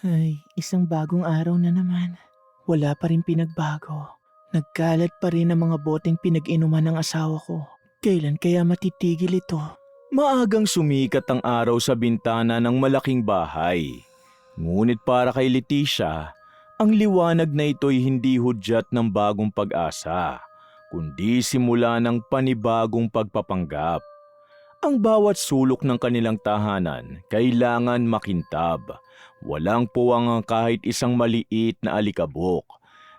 Ay, isang bagong araw na naman. Wala pa rin pinagbago. Nagkalat pa rin ang mga boteng pinag-inuman ng asawa ko. Kailan kaya matitigil ito? Maagang sumikat ang araw sa bintana ng malaking bahay. Ngunit para kay Leticia, ang liwanag na ito'y hindi hudyat ng bagong pag-asa, kundi simula ng panibagong pagpapanggap. Ang bawat sulok ng kanilang tahanan kailangan makintab. Walang puwang ang kahit isang maliit na alikabok.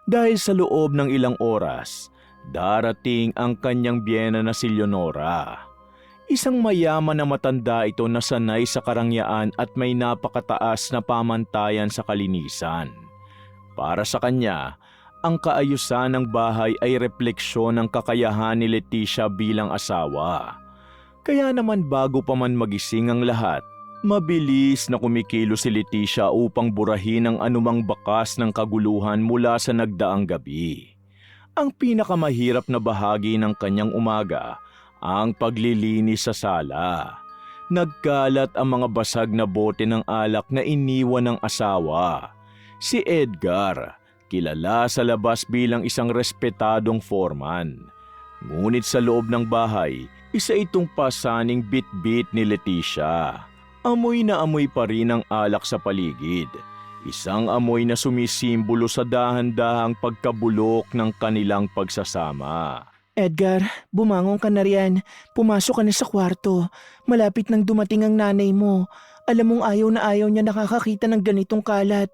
Dahil sa loob ng ilang oras, darating ang kanyang biyena na si Leonora. Isang mayaman na matanda ito na sanay sa karangyaan at may napakataas na pamantayan sa kalinisan. Para sa kanya, ang kaayusan ng bahay ay refleksyon ng kakayahan ni Leticia bilang asawa. Kaya naman bago pa man magising ang lahat, mabilis na kumikilo si Leticia upang burahin ang anumang bakas ng kaguluhan mula sa nagdaang gabi. Ang pinakamahirap na bahagi ng kanyang umaga, ang paglilinis sa sala. Nagkalat ang mga basag na bote ng alak na iniwan ng asawa. Si Edgar, kilala sa labas bilang isang respetadong foreman. Ngunit sa loob ng bahay, isa itong pasaning bit-bit ni Leticia. Amoy na amoy pa rin ang alak sa paligid. Isang amoy na sumisimbolo sa dahan-dahang pagkabulok ng kanilang pagsasama. Edgar, bumangon ka na riyan. Pumasok ka na sa kwarto. Malapit nang dumating ang nanay mo. Alam mong ayaw niya nakakakita ng ganitong kalat.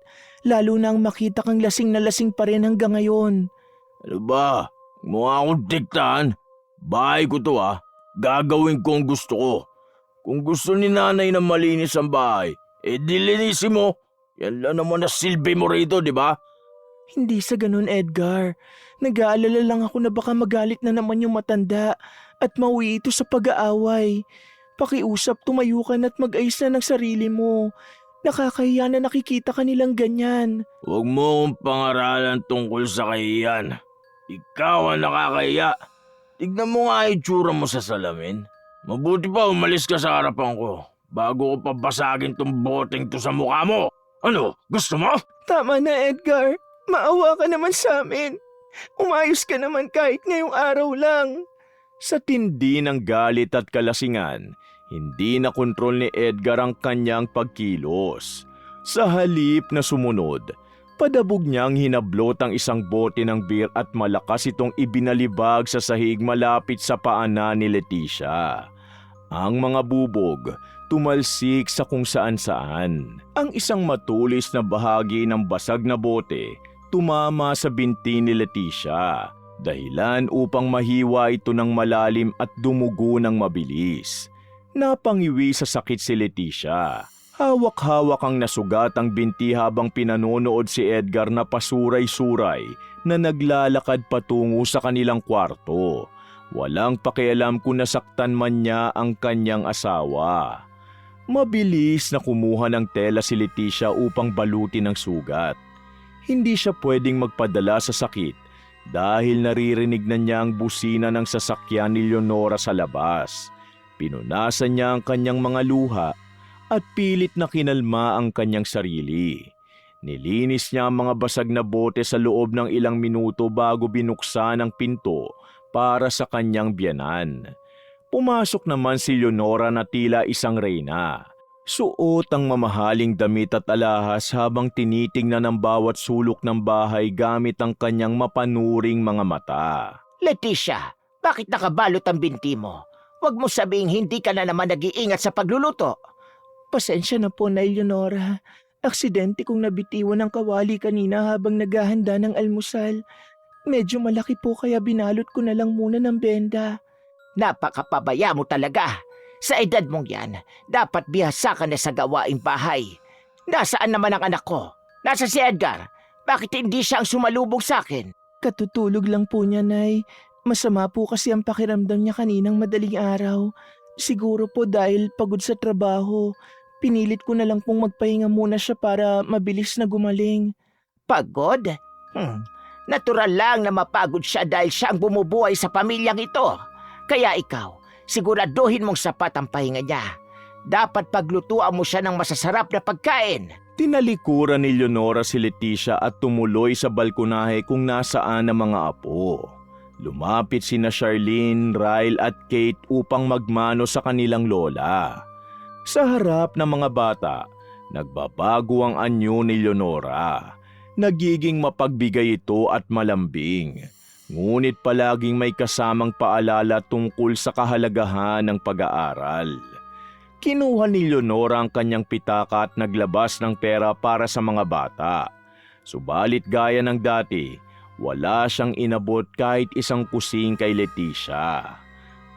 Lalo na ang makita kang lasing na lasing pa rin hanggang ngayon. Ano ba? Mukha akong diktahan. Bahay ko to ah. Gagawin ko ang gusto ko. Kung gusto ni nanay na malinis ang bahay, dilinisin mo. Yan lang naman na silbi mo rito, di ba? Hindi sa ganun, Edgar. Nag-aalala lang ako na baka magalit na naman yung matanda at mauwi ito sa pag-aaway. Pakiusap, tumayo ka na at mag-ayos na ng sarili mo. Nakakahiya na nakikita ka nilang ganyan. Huwag mo akong pangaralan tungkol sa kahiyan. Ikaw ang nakakahiya. Tignan mo nga itsura mo sa salamin. Mabuti pa umalis ka sa harapan ko bago ko pabasagin tong boteng to sa mukha mo. Ano? Gusto mo? Tama na, Edgar. Maawa ka naman sa amin. Umayos ka naman kahit ngayong araw lang. Sa tindi ng galit at kalasingan, hindi na kontrol ni Edgar ang kanyang pagkilos. Sa halip na sumunod, padabog niyang hinablot ang isang bote ng beer at malakas itong ibinalibag sa sahig malapit sa paanan ni Leticia. Ang mga bubog tumalsik sa kung saan-saan. Ang isang matulis na bahagi ng basag na bote tumama sa binti ni Leticia, dahilan upang mahiwa ito ng malalim at dumugo ng mabilis. Napangiwi sa sakit si Leticia. Hawak-hawak ang nasugatang binti habang pinanonood si Edgar na pasuray-suray na naglalakad patungo sa kanilang kwarto. Walang pakialam kung nasaktan man niya ang kanyang asawa. Mabilis na kumuha ng tela si Leticia upang balutin ang sugat. Hindi siya pwedeng magpadala sa sakit dahil naririnig na niya ang busina ng sasakyan ni Leonora sa labas. Pinunasan niya ang kanyang mga luha at pilit na kinalma ang kanyang sarili. Nilinis niya ang mga basag na bote sa loob ng ilang minuto bago binuksan ang pinto para sa kanyang biyanan. Pumasok naman si Leonora na tila isang reyna. Suot ang mamahaling damit at alahas habang tinitingnan ang bawat sulok ng bahay gamit ang kanyang mapanuring mga mata. Leticia, bakit nakabalot ang binti mo? Huwag mo sabing hindi ka na naman nag-iingat sa pagluluto. Pasensya na po, Nay Leonora. Aksidente kong nabitiwan ng kawali kanina habang naghahanda ng almusal. Medyo malaki po kaya binalot ko na lang muna ng benda. Napakapabaya mo talaga. Sa edad mong yan, dapat bihasa ka na sa gawaing bahay. Nasaan naman ang anak ko? Nasa si Edgar? Bakit hindi siya ang sumalubong sa akin? Katutulog lang po niya, Nay. Masama po kasi ang pakiramdam niya kaninang madaling araw. Siguro po dahil pagod sa trabaho. Pinilit ko na lang pong magpahinga muna siya para mabilis na gumaling. Pagod? Natural lang na mapagod siya dahil siya ang bumubuhay sa pamilyang ito. Kaya ikaw, siguraduhin mong sapat ang pahinga niya. Dapat paglutuan mo siya ng masasarap na pagkain. Tinalikuran ni Leonora si Leticia at tumuloy sa balkonahe kung nasaan ang mga apo. Lumapit sina Charlene, Ryle at Kate upang magmano sa kanilang lola. Sa harap ng mga bata, nagbabago ang anyo ni Leonora. Nagiging mapagbigay ito at malambing. Ngunit palaging may kasamang paalala tungkol sa kahalagahan ng pag-aaral. Kinuha ni Leonora ang kanyang pitaka at naglabas ng pera para sa mga bata. Subalit gaya ng dati, wala siyang inabot kahit isang kusing kay Leticia.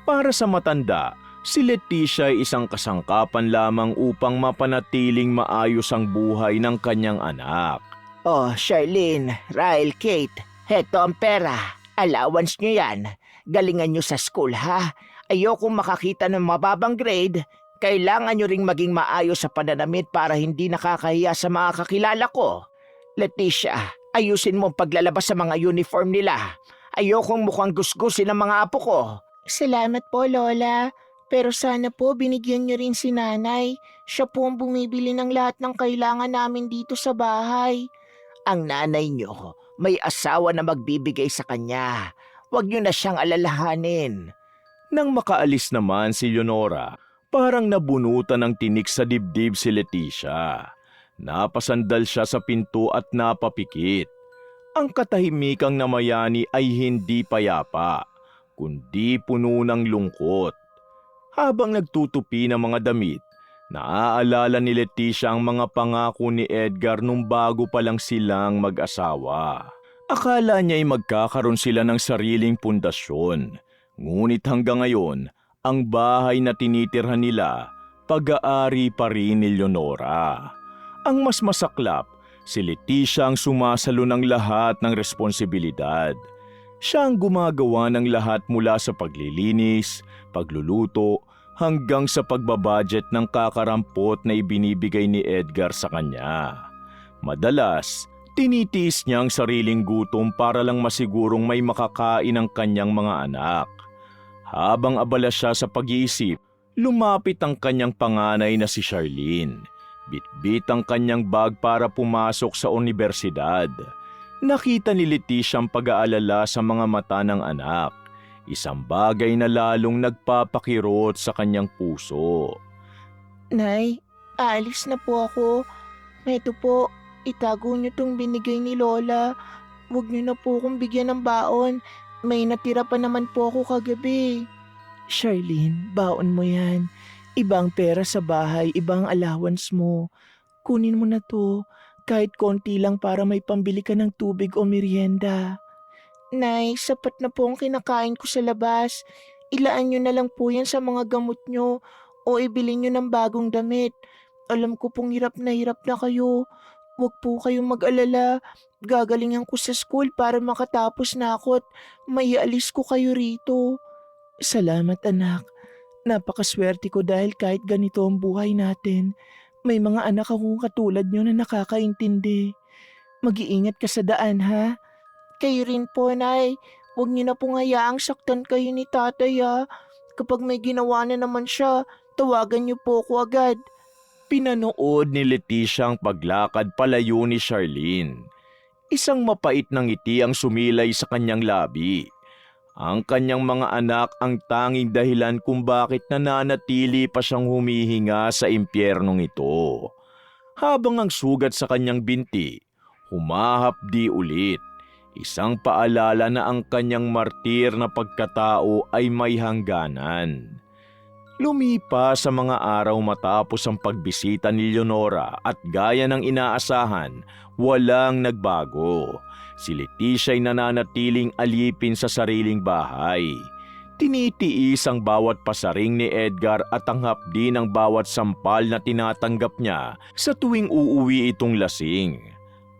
Para sa matanda, si Leticia ay isang kasangkapan lamang upang mapanatiling maayos ang buhay ng kanyang anak. Oh, Charlene, Ryle, Kate, heto ang pera. Allowance nyo yan. Galingan nyo sa school, ha? Ayokong makakita ng mababang grade. Kailangan nyo ring maging maayos sa pananamit para hindi nakakahiya sa mga kakilala ko. Leticia, ayusin mo ang paglalabas sa mga uniform nila. Ayokong mukhang gusgusin ng mga apo ko. Salamat po, Lola. Pero sana po binigyan niyo rin si Nanay. Siya po ang bumibili ng lahat ng kailangan namin dito sa bahay. Ang nanay nyo, may asawa na magbibigay sa kanya. Huwag nyo na siyang alalahanin. Nang makaalis naman si Leonora, parang nabunutan ng tinik sa dibdib si Leticia. Napasandal siya sa pinto at napapikit. Ang katahimikang namayani ay hindi payapa, kundi puno ng lungkot. Habang nagtutupi ng mga damit, naaalala ni Leticia ang mga pangako ni Edgar nung bago pa lang silang mag-asawa. Akala niya ay magkakaroon sila ng sariling pundasyon. Ngunit hanggang ngayon, ang bahay na tinitirhan nila, pag-aari pa rin ni Leonora. Ang mas masaklap, si Leticia ang sumasalo ng lahat ng responsibilidad. Siya ang gumagawa ng lahat mula sa paglilinis, pagluluto, hanggang sa pagbabudget ng kakarampot na ibinibigay ni Edgar sa kanya. Madalas, tinitiis niya ang sariling gutom para lang masigurong may makakain ang kanyang mga anak. Habang abala siya sa pag-iisip, lumapit ang kanyang panganay na si Charlene. Bitbit ang kanyang bag para pumasok sa unibersidad. Nakita ni Leticia ang pag-aalala sa mga mata ng anak. Isang bagay na lalong nagpapakirot sa kanyang puso. Nay, aalis na po ako. Eto po, itago niyo tong binigay ni Lola. Huwag niyo na po akong bigyan ng baon. May natira pa naman po ako kagabi. Charlene, baon mo yan. Ibang pera sa bahay, ibang allowance mo. Kunin mo na to, kahit konti lang para may pambili ka ng tubig o merienda. Nay, sapat na po ang kinakain ko sa labas. Ilaan nyo na lang po yan sa mga gamot nyo o ibili nyo ng bagong damit. Alam ko pong hirap na kayo. Huwag po kayong mag-alala. Gagalingan ko sa school para makatapos na ako at maialis ko kayo rito. Salamat anak. Napakaswerte ko dahil kahit ganito ang buhay natin, may mga anak akong katulad nyo na nakakaintindi. Mag-iingat ka sa daan ha. Kayo rin po, Nay. Huwag niyo na pong hayaang saktan kayo ni tatay ha. Kapag may ginawa na naman siya, tawagan niyo po ako agad. Pinanood ni Leticia ang paglakad palayo ni Charlene. Isang mapait na ngiti ang sumilay sa kanyang labi. Ang kanyang mga anak ang tanging dahilan kung bakit nananatili pa siyang humihinga sa impyernong ito. Habang ang sugat sa kanyang binti, humahapdi ulit. Isang paalala na ang kanyang martir na pagkatao ay may hangganan. Lumipas sa mga araw matapos ang pagbisita ni Leonora at gaya ng inaasahan, walang nagbago. Si Leticia ay nananatiling alipin sa sariling bahay. Tinitiis ang bawat pasaring ni Edgar at ang hapdi ng bawat sampal na tinatanggap niya sa tuwing uuwi itong lasing.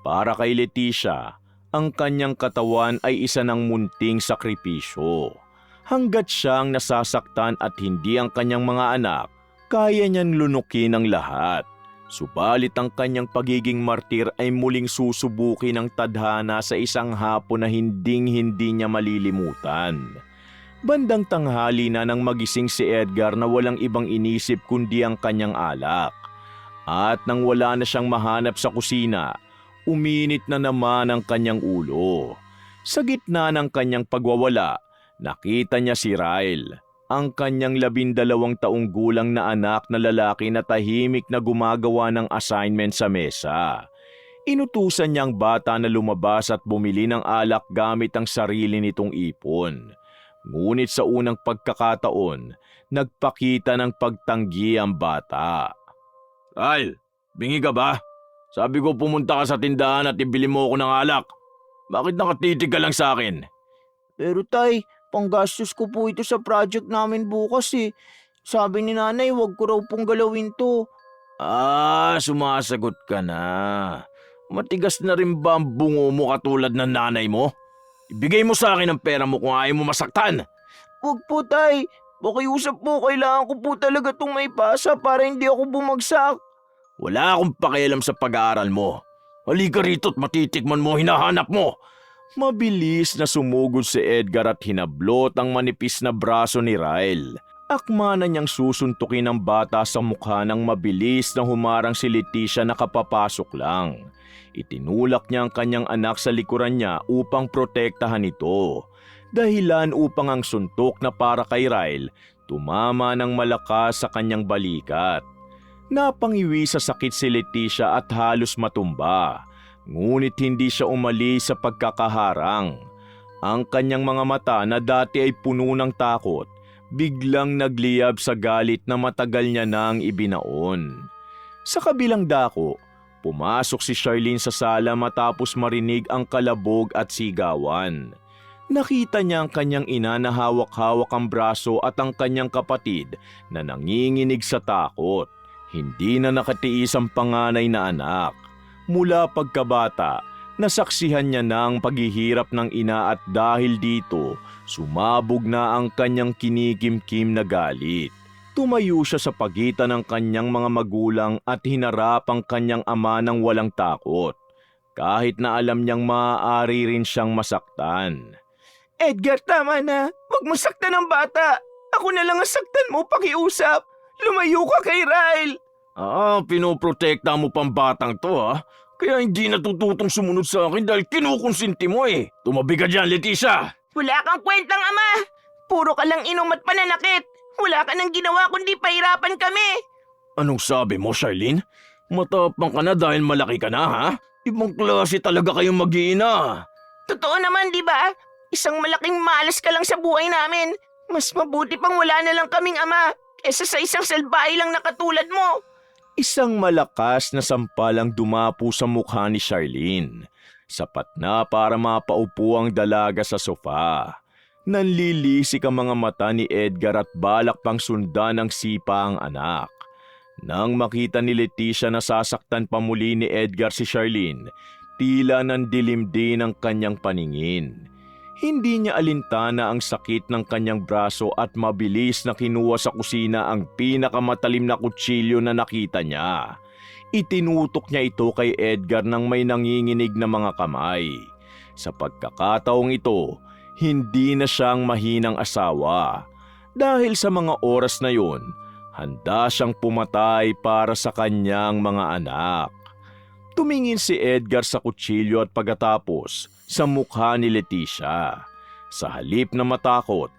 Para kay Leticia, ang kanyang katawan ay isa ng munting sakripisyo. Hanggat siyang nasasaktan at hindi ang kanyang mga anak, kaya niyang lunukin ang lahat. Subalit ang kanyang pagiging martir ay muling susubukin ng tadhana sa isang hapon na hinding-hindi niya malilimutan. Bandang tanghali na nang magising si Edgar na walang ibang inisip kundi ang kanyang alak. At nang wala na siyang mahanap sa kusina, uminit na naman ang kanyang ulo. Sa gitna ng kanyang pagwawala, nakita niya si Ryle, ang kanyang 12 taong gulang na anak na lalaki na tahimik na gumagawa ng assignment sa mesa. Inutusan niyang bata na lumabas at bumili ng alak gamit ang sarili nitong ipon. Ngunit sa unang pagkakataon, nagpakita ng pagtanggi ang bata. Ryle, bingi ka ba? Sabi ko pumunta ka sa tindahan at ibili mo ako ng alak. Bakit nakatitig ka lang sa akin? Pero tay, panggastos ko po ito sa project namin bukas eh. Sabi ni nanay, wag ko raw pong galawin to. Sumasagot ka na. Matigas na rin ba ang bungo mo katulad ng nanay mo? Ibigay mo sa akin ang pera mo kung ayaw mo masaktan. Wag po tay, pakiusap po, kailangan ko po talaga itong may pasa para hindi ako bumagsak. Wala akong pakialam sa pag-aaral mo. Halika rito at matitikman mo hinahanap mo. Mabilis na sumugod si Edgar at hinablot ang manipis na braso ni Ryle. Akma na niyang susuntukin ang bata sa mukha nang mabilis na humarang si Leticia na kapapasok lang. Itinulak niya ang kanyang anak sa likuran niya upang protektahan ito. Dahilan upang ang suntok na para kay Ryle tumama ng malakas sa kanyang balikat. Napangiwi sa sakit si Leticia at halos matumba. Ngunit hindi siya umalis sa pagkakaharang. Ang kanyang mga mata na dati ay puno ng takot, biglang nagliyab sa galit na matagal niya nang ibinaon. Sa kabilang dako, pumasok si Charlene sa sala matapos marinig ang kalabog at sigawan. Nakita niya ang kanyang ina na hawak-hawak ang braso at ang kanyang kapatid na nanginginig sa takot. Hindi na nakatiis ang panganay na anak. Mula pagkabata, nasaksihan niya na ang paghihirap ng ina at dahil dito, sumabog na ang kanyang kinikimkim na galit. Tumayo siya sa pagitan ng kanyang mga magulang at hinarap ang kanyang ama ng walang takot. Kahit na alam niyang maaari rin siyang masaktan. Edgar, tama na. Wag mo saktan ang bata. Ako na lang ang saktan mo, pakiusap. Lumayo ka kay Ryle. Pinoprotekta mo pang batang to ha. Kaya hindi natututong sumunod sa akin dahil kinukonsinti mo eh. Tumabi ka dyan, Leticia. Wala kang kwentang ama! Puro ka lang inom at pananakit! Wala ka nang ginawa kundi pahirapan kami! Anong sabi mo, Charlene? Matapang ka na dahil malaki ka na ha? Ibang klase talaga kayong mag-iina. Totoo naman, di ba? Isang malaking malas ka lang sa buhay namin. Mas mabuti pang wala na lang kaming ama kesa sa isang salbahe lang na katulad mo. Isang malakas na sampal ang dumapo sa mukha ni Charlene. Sapat na para mapaupo ang dalaga sa sofa. Nanlilisik ang mga mata ni Edgar at balak pang sundan ng sipa ang anak. Nang makita ni Leticia na sasaktan pa muli ni Edgar si Charlene, tila nandilim din ang kanyang paningin. Hindi niya alintana ang sakit ng kanyang braso at mabilis na kinuha sa kusina ang pinakamatalim na kutsilyo na nakita niya. Itinutok niya ito kay Edgar nang may nanginginig na mga kamay. Sa pagkakataong ito, hindi na siyang mahinang asawa. Dahil sa mga oras na yon, handa siyang pumatay para sa kanyang mga anak. Tumingin si Edgar sa kutsilyo at pagkatapos sa mukha ni Leticia. Sa halip na matakot,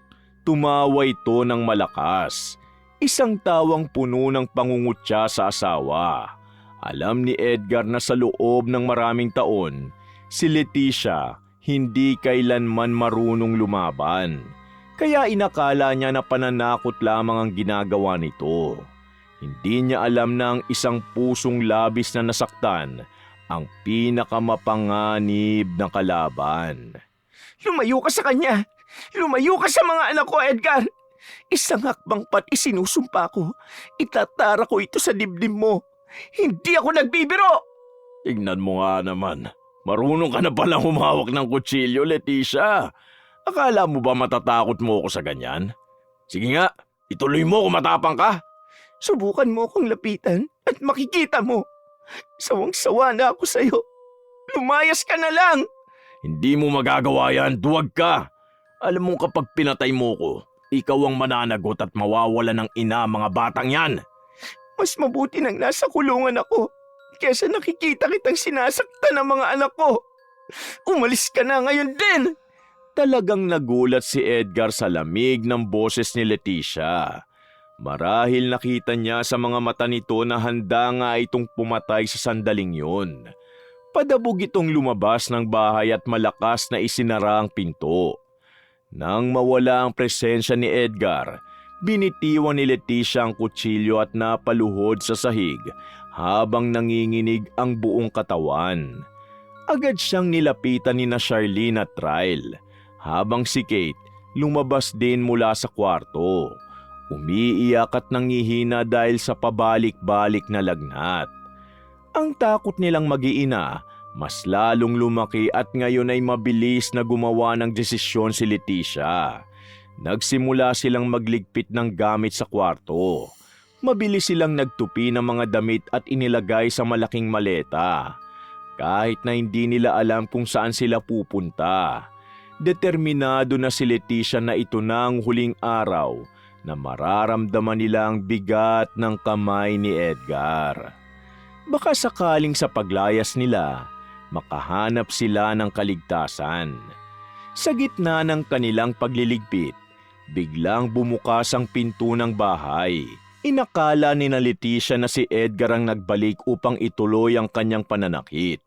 tumawa ito ng malakas. Isang tawang puno ng pangungutya sa asawa. Alam ni Edgar na sa loob ng maraming taon, si Leticia hindi kailanman marunong lumaban. Kaya inakala niya na pananakot lamang ang ginagawa nito. Hindi niya alam na ang isang pusong labis na nasaktan ang pinakamapanganib na kalaban. Lumayo ka sa kanya. Lumayo ka sa mga anak ko, Edgar. Isang hakbang pat isinusumpa ko. Itatara ko ito sa dibdib mo. Hindi ako nagbibiro. Tignan mo nga naman. Marunong ka na palang humawak ng kutsilyo, Leticia. Akala mo ba matatakot mo ako sa ganyan? Sige nga, ituloy mo kung matapang ka. Subukan mo akong lapitan at makikita mo. Sawang-sawa na ako sa'yo. Lumayas ka na lang. Hindi mo magagawa yan, duwag ka. Alam mo kapag pinatay mo ko, ikaw ang mananagot at mawawala ng ina mga batang yan. Mas mabuti nang nasa kulungan ako kesa nakikita kitang sinasaktan ng mga anak ko. Umalis ka na ngayon din! Talagang nagulat si Edgar sa lamig ng boses ni Leticia. Marahil nakita niya sa mga mata nito na handa nga itong pumatay sa sandaling yun. Padabog itong lumabas ng bahay at malakas na isinara ang pinto. Nang mawala ang presensya ni Edgar, binitiwan ni Leticia ang kutsilyo at napaluhod sa sahig habang nanginginig ang buong katawan. Agad siyang nilapitan ni na Charlene at Ryle, habang si Kate lumabas din mula sa kwarto. Umiiyak at nangihina dahil sa pabalik-balik na lagnat. Ang takot nilang mag-iina mas lalong lumaki at ngayon ay mabilis na gumawa ng desisyon si Leticia. Nagsimula silang magligpit ng gamit sa kwarto. Mabilis silang nagtupi ng mga damit at inilagay sa malaking maleta. Kahit na hindi nila alam kung saan sila pupunta. Determinado na si Leticia na ito na ang huling araw na mararamdaman nila ang bigat ng kamay ni Edgar. Baka sakaling sa paglayas nila, makahanap sila ng kaligtasan. Sa gitna ng kanilang pagliligpit, biglang bumukas ang pinto ng bahay. Inakala ni na Leticia na si Edgar ang nagbalik upang ituloy ang kanyang pananakit.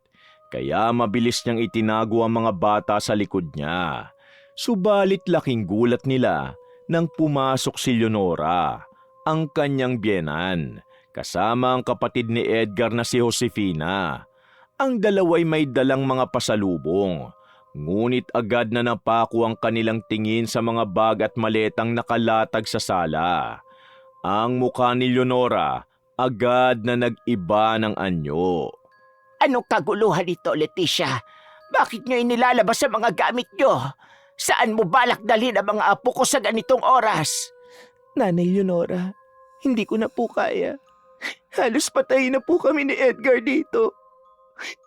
Kaya mabilis niyang itinago ang mga bata sa likod niya. Subalit laking gulat nila nang pumasok si Leonora, ang kanyang biyenan, kasama ang kapatid ni Edgar na si Josefina. Ang dalaway may dalang mga pasalubong, ngunit agad na napako ang kanilang tingin sa mga bag at maletang nakalatag sa sala. Ang mukha ni Leonora agad na nag-iba ng anyo. Anong kaguluhan ito, Leticia? Bakit nyo inilalabas ang mga gamit nyo? Saan mo balak dalhin ang mga apo ko sa ganitong oras? Nanay Leonora, hindi ko na po kaya. Halos patay na po kami ni Edgar dito.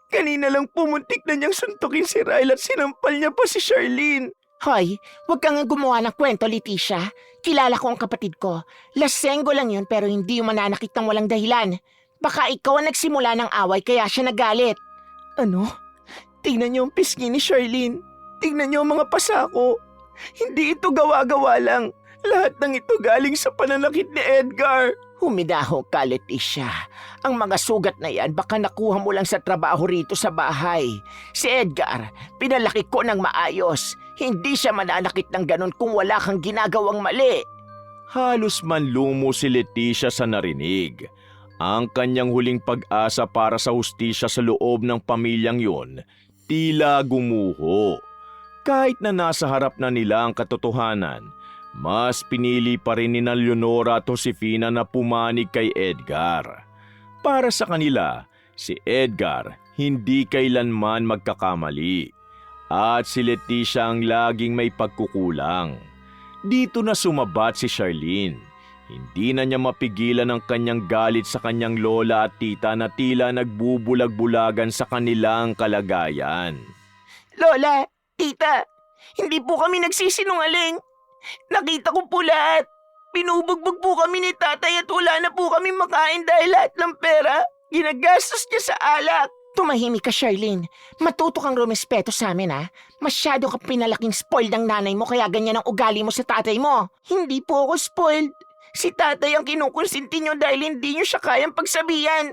Kanina lang pumuntik na niyang suntukin si Ryle at sinampal niya pa si Charlene. Hoy, huwag kang gumawa ng kwento, Leticia. Kilala ko ang kapatid ko. Lasenggo lang yun pero hindi yung mananakit ng walang dahilan. Baka ikaw ang nagsimula ng away kaya siya nagalit. Ano? Tingnan niyo ang pisngi ni Charlene. Tingnan niyo ang mga pasako. Hindi ito gawa-gawa lang. Lahat ng ito galing sa pananakit ni Edgar. Humidaho ka, Leticia. Ang mga sugat na yan baka nakuha mo lang sa trabaho rito sa bahay. Si Edgar, pinalaki ko ng maayos. Hindi siya mananakit ng ganon kung wala kang ginagawang mali. Halos manlumo si Leticia sa narinig. Ang kanyang huling pag-asa para sa hustisya sa loob ng pamilyang yon, tila gumuho. Kahit na nasa harap na nila ang katotohanan, mas pinili pa rin ni na Leonora at Josefina na pumanig kay Edgar. Para sa kanila, si Edgar hindi kailanman magkakamali. At si Leticia ang laging may pagkukulang. Dito na sumabat si Charlene. Hindi na niya mapigilan ang kanyang galit sa kanyang lola at tita na tila nagbubulag-bulagan sa kanilang kalagayan. Lola, tita, hindi po kami nagsisinungaling. Nakita ko po lahat. Pinubugbog po kami ni tatay at wala na po kami makain dahil lahat ng pera ginagastos niya sa alak. Tumahimik ka, Charlene. Matuto kang rumespeto sa amin, ha? Masyado ka pinalaking spoiled ng nanay mo kaya ganyan ang ugali mo sa tatay mo. Hindi po ako spoiled. Si tatay ang kinukonsinti niyo dahil hindi niyo siya kayang pagsabihan.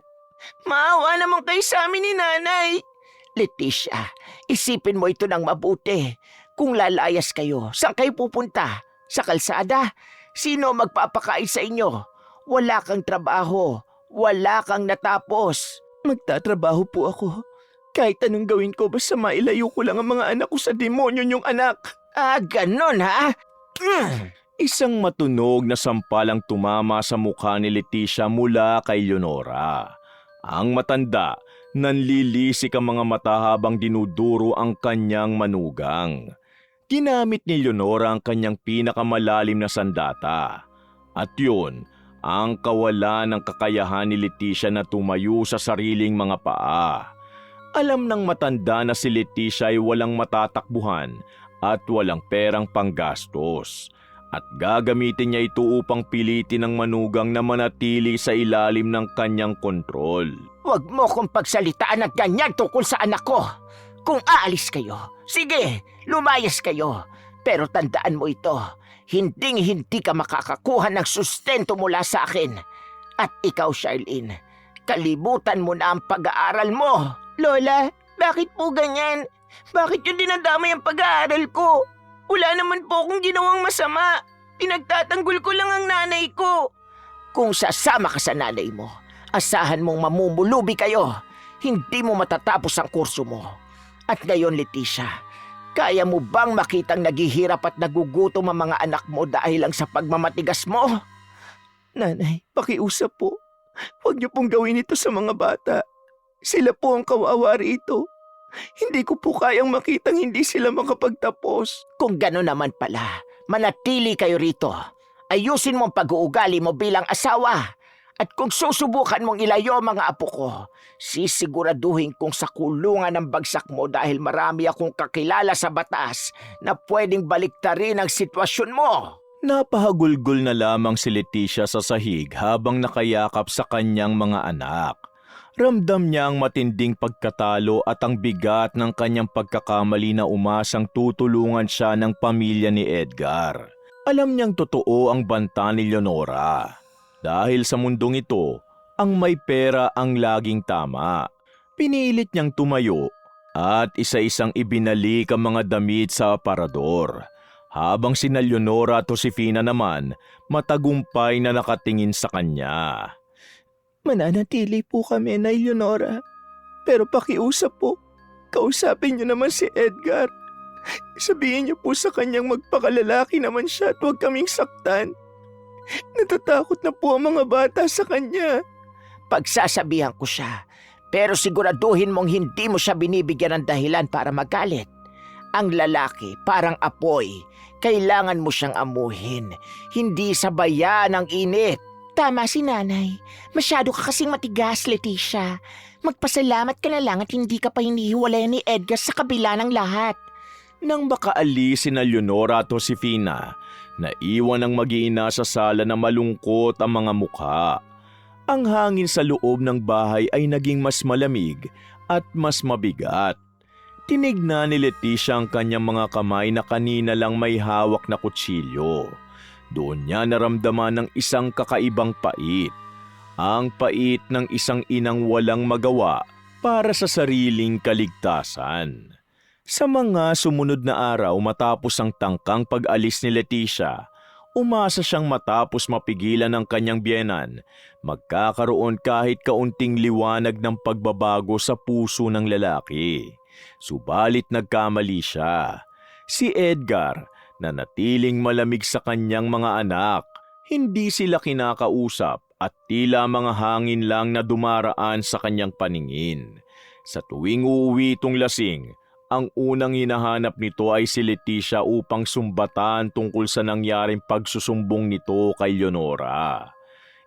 Maawa naman kayo sa amin ni nanay. Leticia, isipin mo ito ng mabuti. Kung lalayas kayo, saan kayo pupunta? Sa kalsada? Sino magpapakain sa inyo? Wala kang trabaho. Wala kang natapos. Magtatrabaho po ako. Kahit anong gawin ko basta mailayo ko lang ang mga anak ko sa demonyo niyong anak. Ah, ganon ha? Isang matunog na sampal ang tumama sa mukha ni Leticia mula kay Leonora. Ang matanda, nanlilisik ang mga mata habang dinuduro ang kanyang manugang. Ginamit ni Leonora ang kanyang pinakamalalim na sandata. At yun, ang kawalan ng kakayahan ni Leticia na tumayo sa sariling mga paa. Alam ng matanda na si Leticia ay walang matatakbuhan at walang perang panggastos. at gagamitin niya ito upang pilitin ng manugang na manatili sa ilalim ng kanyang kontrol. Huwag mo kong pagsalitaan ng ganyan tungkol sa anak ko. Kung aalis kayo, sige, lumayas kayo. Pero tandaan mo ito, hindi ka makakakuha ng sustento mula sa akin. At ikaw, Charlene, kalimutan mo na ang pag-aaral mo. Lola, bakit po ganyan? Bakit yung dinadamay ang pag-aaral ko? Wala naman po akong ginawang masama. Pinagtatanggol ko lang ang nanay ko. Kung sasama ka sa nanay mo, asahan mong mamumulubi kayo. Hindi mo matatapos ang kurso mo. At ngayon, Leticia, kaya mo bang makitang naghihirap at nagugutom ang mga anak mo dahil lang sa pagmamatigas mo? Nanay, pakiusap po. Huwag niyo pong gawin ito sa mga bata. Sila po ang kawawa rito. Hindi ko po kayang makitang hindi sila makapagtapos. Kung gano'n naman pala, manatili kayo rito. Ayusin mo ang pag-uugali mo bilang asawa. At kung susubukan mong ilayo ang mga apo ko, sisiguraduhin kong sa kulungan ng bagsak mo dahil marami akong kakilala sa batas na pwedeng baliktarin ang sitwasyon mo. Napahagulgol na lamang si Leticia sa sahig habang nakayakap sa kanyang mga anak. Ramdam niya ang matinding pagkatalo at ang bigat ng kanyang pagkakamali na umasang tutulungan siya ng pamilya ni Edgar. Alam niyang totoo ang banta ni Leonora. Dahil sa mundong ito, ang may pera ang laging tama. Pinilit niyang tumayo at isa-isang ibinalik ang mga damit sa aparador. Habang sina Leonora at Josefina naman, matagumpay na nakatingin sa kanya. Mananatili po kami, Nay Leonora. Pero pakiusap po, kausapin niyo naman si Edgar. Sabihin niyo po sa kanyang magpakalalaki naman siya at huwag kaming saktan. Natatakot na po ang mga bata sa kanya. Pagsasabihan ko siya, pero siguraduhin mong hindi mo siya binibigyan ng dahilan para magalit. Ang lalaki parang apoy, kailangan mo siyang amuhin, hindi sabayan ang init. Tama si nanay. Masyado ka kasing matigas, Leticia. Magpasalamat ka na lang at hindi ka pa hinihiwalay ni Edgar sa kabila ng lahat. Nang makaalis sina Leonora at Josefina, naiwan ang mag-iina sa sala na malungkot ang mga mukha. Ang hangin sa loob ng bahay ay naging mas malamig at mas mabigat. Tinignan ni Leticia ang kanyang mga kamay na kanina lang may hawak na kutsilyo. Doon niya naramdaman ng isang kakaibang pait. Ang pait ng isang inang walang magawa para sa sariling kaligtasan. Sa mga sumunod na araw matapos ang tangkang pag-alis ni Leticia, umasa siyang matapos mapigilan ng kanyang biyenan, magkakaroon kahit kaunting liwanag ng pagbabago sa puso ng lalaki. Subalit nagkamali siya. Si Edgar, na natiling malamig sa kanyang mga anak. Hindi sila kinakausap at tila mga hangin lang na dumaraan sa kanyang paningin. Sa tuwing uuwi itong lasing, ang unang hinahanap nito ay si Leticia upang sumbatan tungkol sa nangyaring pagsusumbong nito kay Leonora.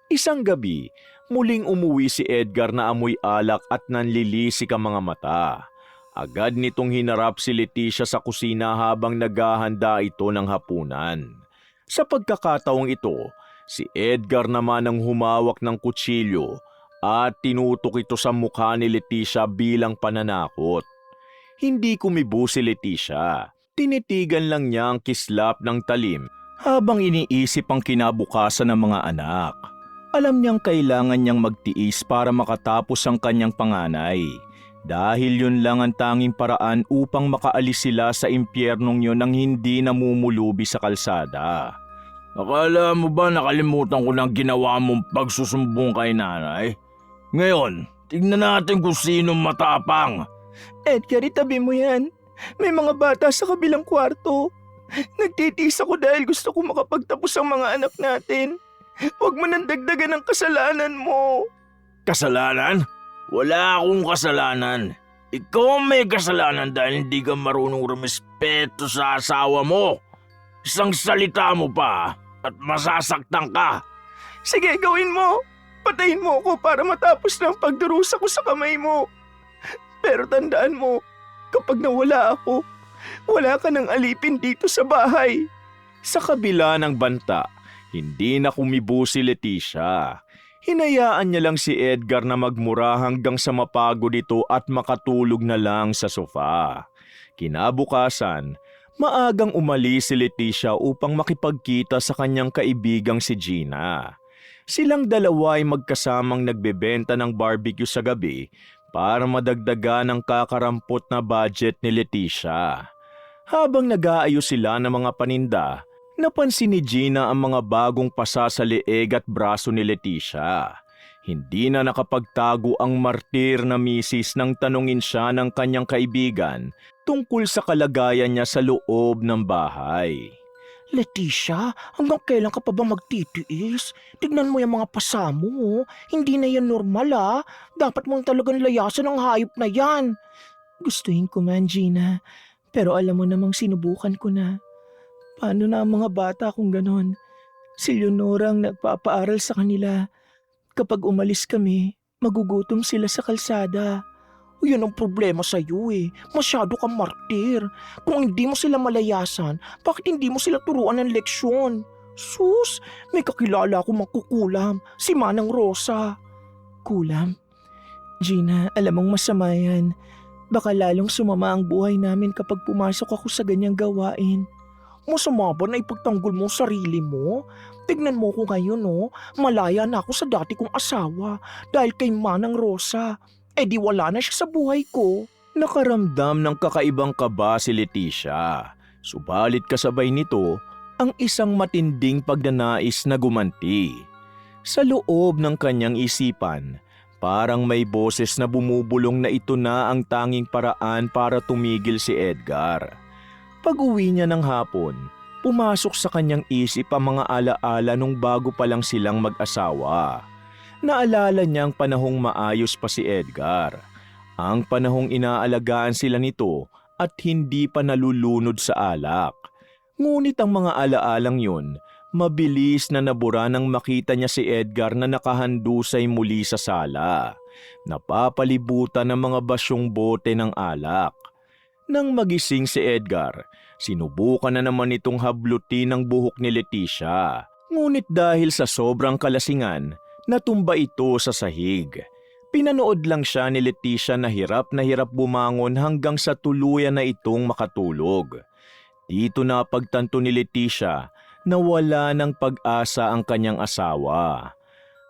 Isang gabi, muling umuwi si Edgar na amoy alak at nanlilisik ang mga mata. Agad nitong hinarap si Leticia sa kusina habang naghahanda ito ng hapunan. Sa pagkakataong ito, si Edgar naman ang humawak ng kutsilyo at tinutok ito sa mukha ni Leticia bilang pananakot. Hindi kumibo si Leticia. Tinitigan lang niya ang kislap ng talim habang iniisip ang kinabukasan ng mga anak. Alam niyang kailangan niyang magtiis para makatapos ang kanyang panganay. Dahil yun lang ang tanging paraan upang makaalis sila sa impyernong yun nang hindi namumulubi sa kalsada. Akala mo ba nakalimutan ko ng ginawa mong pagsusumbong kay nanay? Ngayon, tignan natin kung sino matapang. Edgar, itabi mo yan. May mga bata sa kabilang kwarto. Nagtitiis ako dahil gusto ko makapagtapos ang mga anak natin. Huwag mo nang dagdagan ang kasalanan mo. Kasalanan? Wala akong kasalanan. Ikaw ang may kasalanan dahil hindi ka marunong rumespeto sa asawa mo. Isang salita mo pa at masasaktan ka. Sige, gawin mo. Patayin mo ako para matapos na ang pagdurusa ko sa kamay mo. Pero tandaan mo, kapag nawala ako, wala ka nang alipin dito sa bahay. Sa kabila ng banta, hindi na kumibo si Leticia. Hinayaan niya lang si Edgar na magmura hanggang sa mapagod ito at makatulog na lang sa sofa. Kinabukasan, maagang umalis si Leticia upang makipagkita sa kanyang kaibigang si Gina. Silang dalawa ay magkasamang nagbebenta ng barbecue sa gabi para madagdagan ang kakarampot na budget ni Leticia. Habang nag-aayos sila ng mga paninda, napansin ni Gina ang mga bagong pasa sa leeg at braso ni Leticia. Hindi na nakapagtago ang martir na misis nang tanungin siya ng kanyang kaibigan tungkol sa kalagayan niya sa loob ng bahay. Leticia, hanggang kailan ka pa ba magtitiis? Tignan mo yung mga pasa mo. Hindi na yan normal Dapat mong talagang layasan ang hayop na yan. Gustuhin ko man, Gina. Pero alam mo namang sinubukan ko na. Paano na ang mga bata kung ganon? Si Leonora ang nagpapaaral sa kanila. Kapag umalis kami, magugutom sila sa kalsada. Yun ang problema sa iyo Masyado kang martir. Kung hindi mo sila malayasan, bakit hindi mo sila turuan ng leksyon? Sus, may kakilala akong magkukulam, si Manang Rosa. Kulam? Gina, alam mong masama yan. Baka lalong sumama ang buhay namin kapag pumasok ako sa ganyang gawain. Masama ba na ipagtanggol mo ang sarili mo? Tignan mo ko ngayon malaya na ako sa dati kong asawa dahil kay Manang Rosa. Di wala na siya sa buhay ko. Nakaramdam ng kakaibang kaba si Leticia. Subalit kasabay nito ang isang matinding pagnanais na gumanti. Sa loob ng kanyang isipan, parang may boses na bumubulong na ito na ang tanging paraan para tumigil si Edgar. Pag-uwi niya ng hapon, pumasok sa kanyang isip ang mga alaala nung bago pa lang silang mag-asawa. Naalala niya ang panahong maayos pa si Edgar. Ang panahong inaalagaan sila nito at hindi pa nalulunod sa alak. Ngunit ang mga alaalang yun, mabilis na nabura nang makita niya si Edgar na nakahandusay muli sa sala. Napapalibutan ng mga basyong bote ng alak. Nang magising si Edgar, sinubukan na naman itong hablutin ang buhok ni Leticia. Ngunit dahil sa sobrang kalasingan, natumba ito sa sahig. Pinanood lang siya ni Leticia na hirap bumangon hanggang sa tuluyan na itong makatulog. Dito na pagtanto ni Leticia na wala ng pag-asa ang kanyang asawa.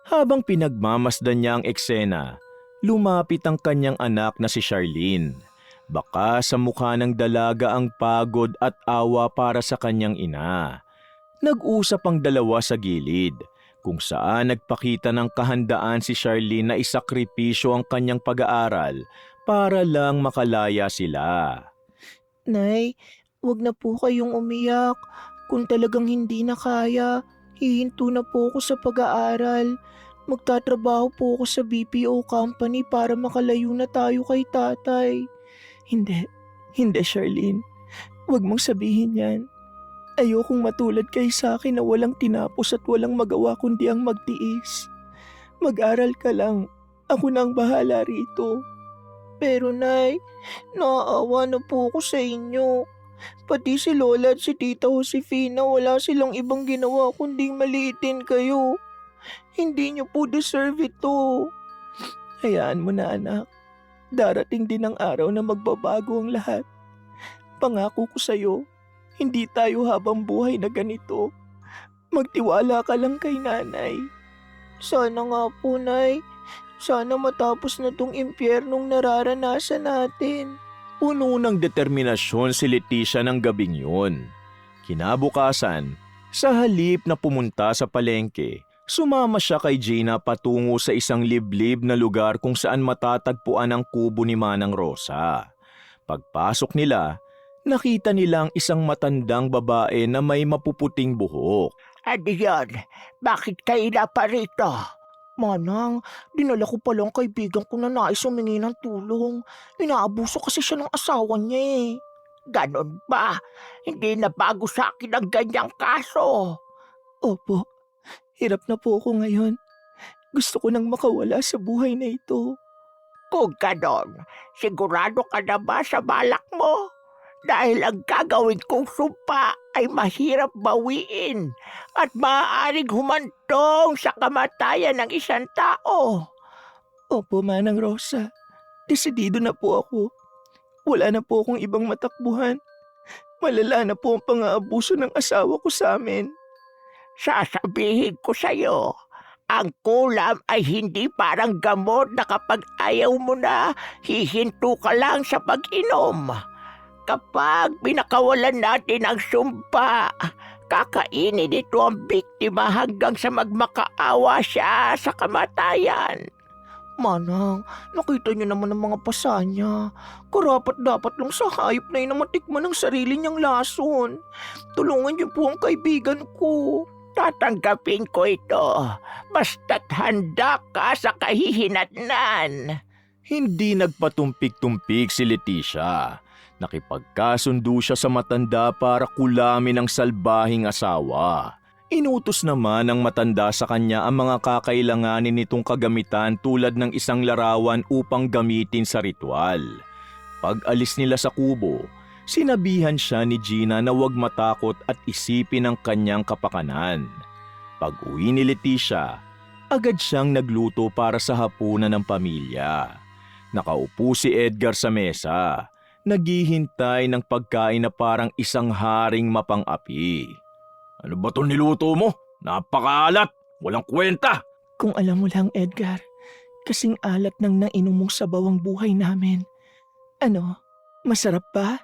Habang pinagmamasdan niya ang eksena, lumapit ang kanyang anak na si Charlene. Baka sa mukha ng dalaga ang pagod at awa para sa kanyang ina. Nag-usap ang dalawa sa gilid, kung saan nagpakita ng kahandaan si Charlene na isakripisyo ang kanyang pag-aaral para lang makalaya sila. Nay, wag na po kayong umiyak. Kung talagang hindi na kaya, hihinto na po ako sa pag-aaral. Magtatrabaho po ako sa BPO company para makalayo na tayo kay tatay. Hindi Charlene. Wag mong sabihin yan. Ayokong matulad kay sa akin na walang tinapos at walang magawa kundi ang magtiis. Mag-aral ka lang. Ako na ang bahala rito. Pero Nay, naaawa na po ako sa inyo. Pati si Lola at si Tita Josefina wala silang ibang ginawa kundi maliitin kayo. Hindi niyo po deserve ito. Hayaan mo na anak. Darating din ang araw na magbabago ang lahat. Pangako ko sa'yo, hindi tayo habang buhay na ganito. Magtiwala ka lang kay nanay. Sana nga po, Nay. Sana matapos na tong impyernong nararanasan natin. Puno ng determinasyon si Leticia ng gabing yun. Kinabukasan, sa halip na pumunta sa palengke, sumama siya kay Gina patungo sa isang liblib na lugar kung saan matatagpuan ang kubo ni Manang Rosa. Pagpasok nila, nakita nilang isang matandang babae na may mapuputing buhok. Ano yan? Bakit kayo na pa rito? Manang, dinala ko palang kaibigan ko na nais humingi ng tulong. Inaabuso kasi siya ng asawa niya Ganon ba? Hindi na bago sa akin ang ganyang kaso. Opo, hirap na po ako ngayon. Gusto ko nang makawala sa buhay na ito. Kung ganon, sigurado ka na ba sa balak mo? dahil ang gagawin kong sumpa ay mahirap bawiin at maaaring humantong sa kamatayan ng isang tao. Opo, Manang Rosa. Desidido na po ako. Wala na po akong ibang matakbuhan. Malala na po ang pang-aabuso ng asawa ko sa amin. Sasabihin ko sa'yo, ang kulam ay hindi parang gamot na kapag ayaw mo na, hihinto ka lang sa pag-inom. Kapag pinakawalan natin ang sumpa, kakainin ito ang biktima hanggang sa magmakaawa siya sa kamatayan. Manang, nakita niyo naman ang mga pasa niya. Karapat-dapat lang sa hayop na yun na matikman ang sarili niyang lason. Tulungan niyo po ang kaibigan ko. Tatanggapin ko ito, basta't handa ka sa kahihinatnan. Hindi nagpatumpik-tumpik si Leticia. Nakipagkasundo siya sa matanda para kulamin ang salbahing asawa. Inutos naman ng matanda sa kanya ang mga kakailanganin nitong kagamitan tulad ng isang larawan upang gamitin sa ritual. Pag-alis nila sa kubo, sinabihan siya ni Gina na huwag matakot at isipin ang kanyang kapakanan. Pag-uwi ni Leticia, agad siyang nagluto para sa hapunan ng pamilya. Nakaupo si Edgar sa mesa, naghihintay ng pagkain na parang isang haring mapang-api. Ano ba itong niluto mo? Napakaalat! Walang kwenta! Kung alam mo lang, Edgar, kasing alat ng nainom mong sabaw ang buhay namin. Ano, masarap ba?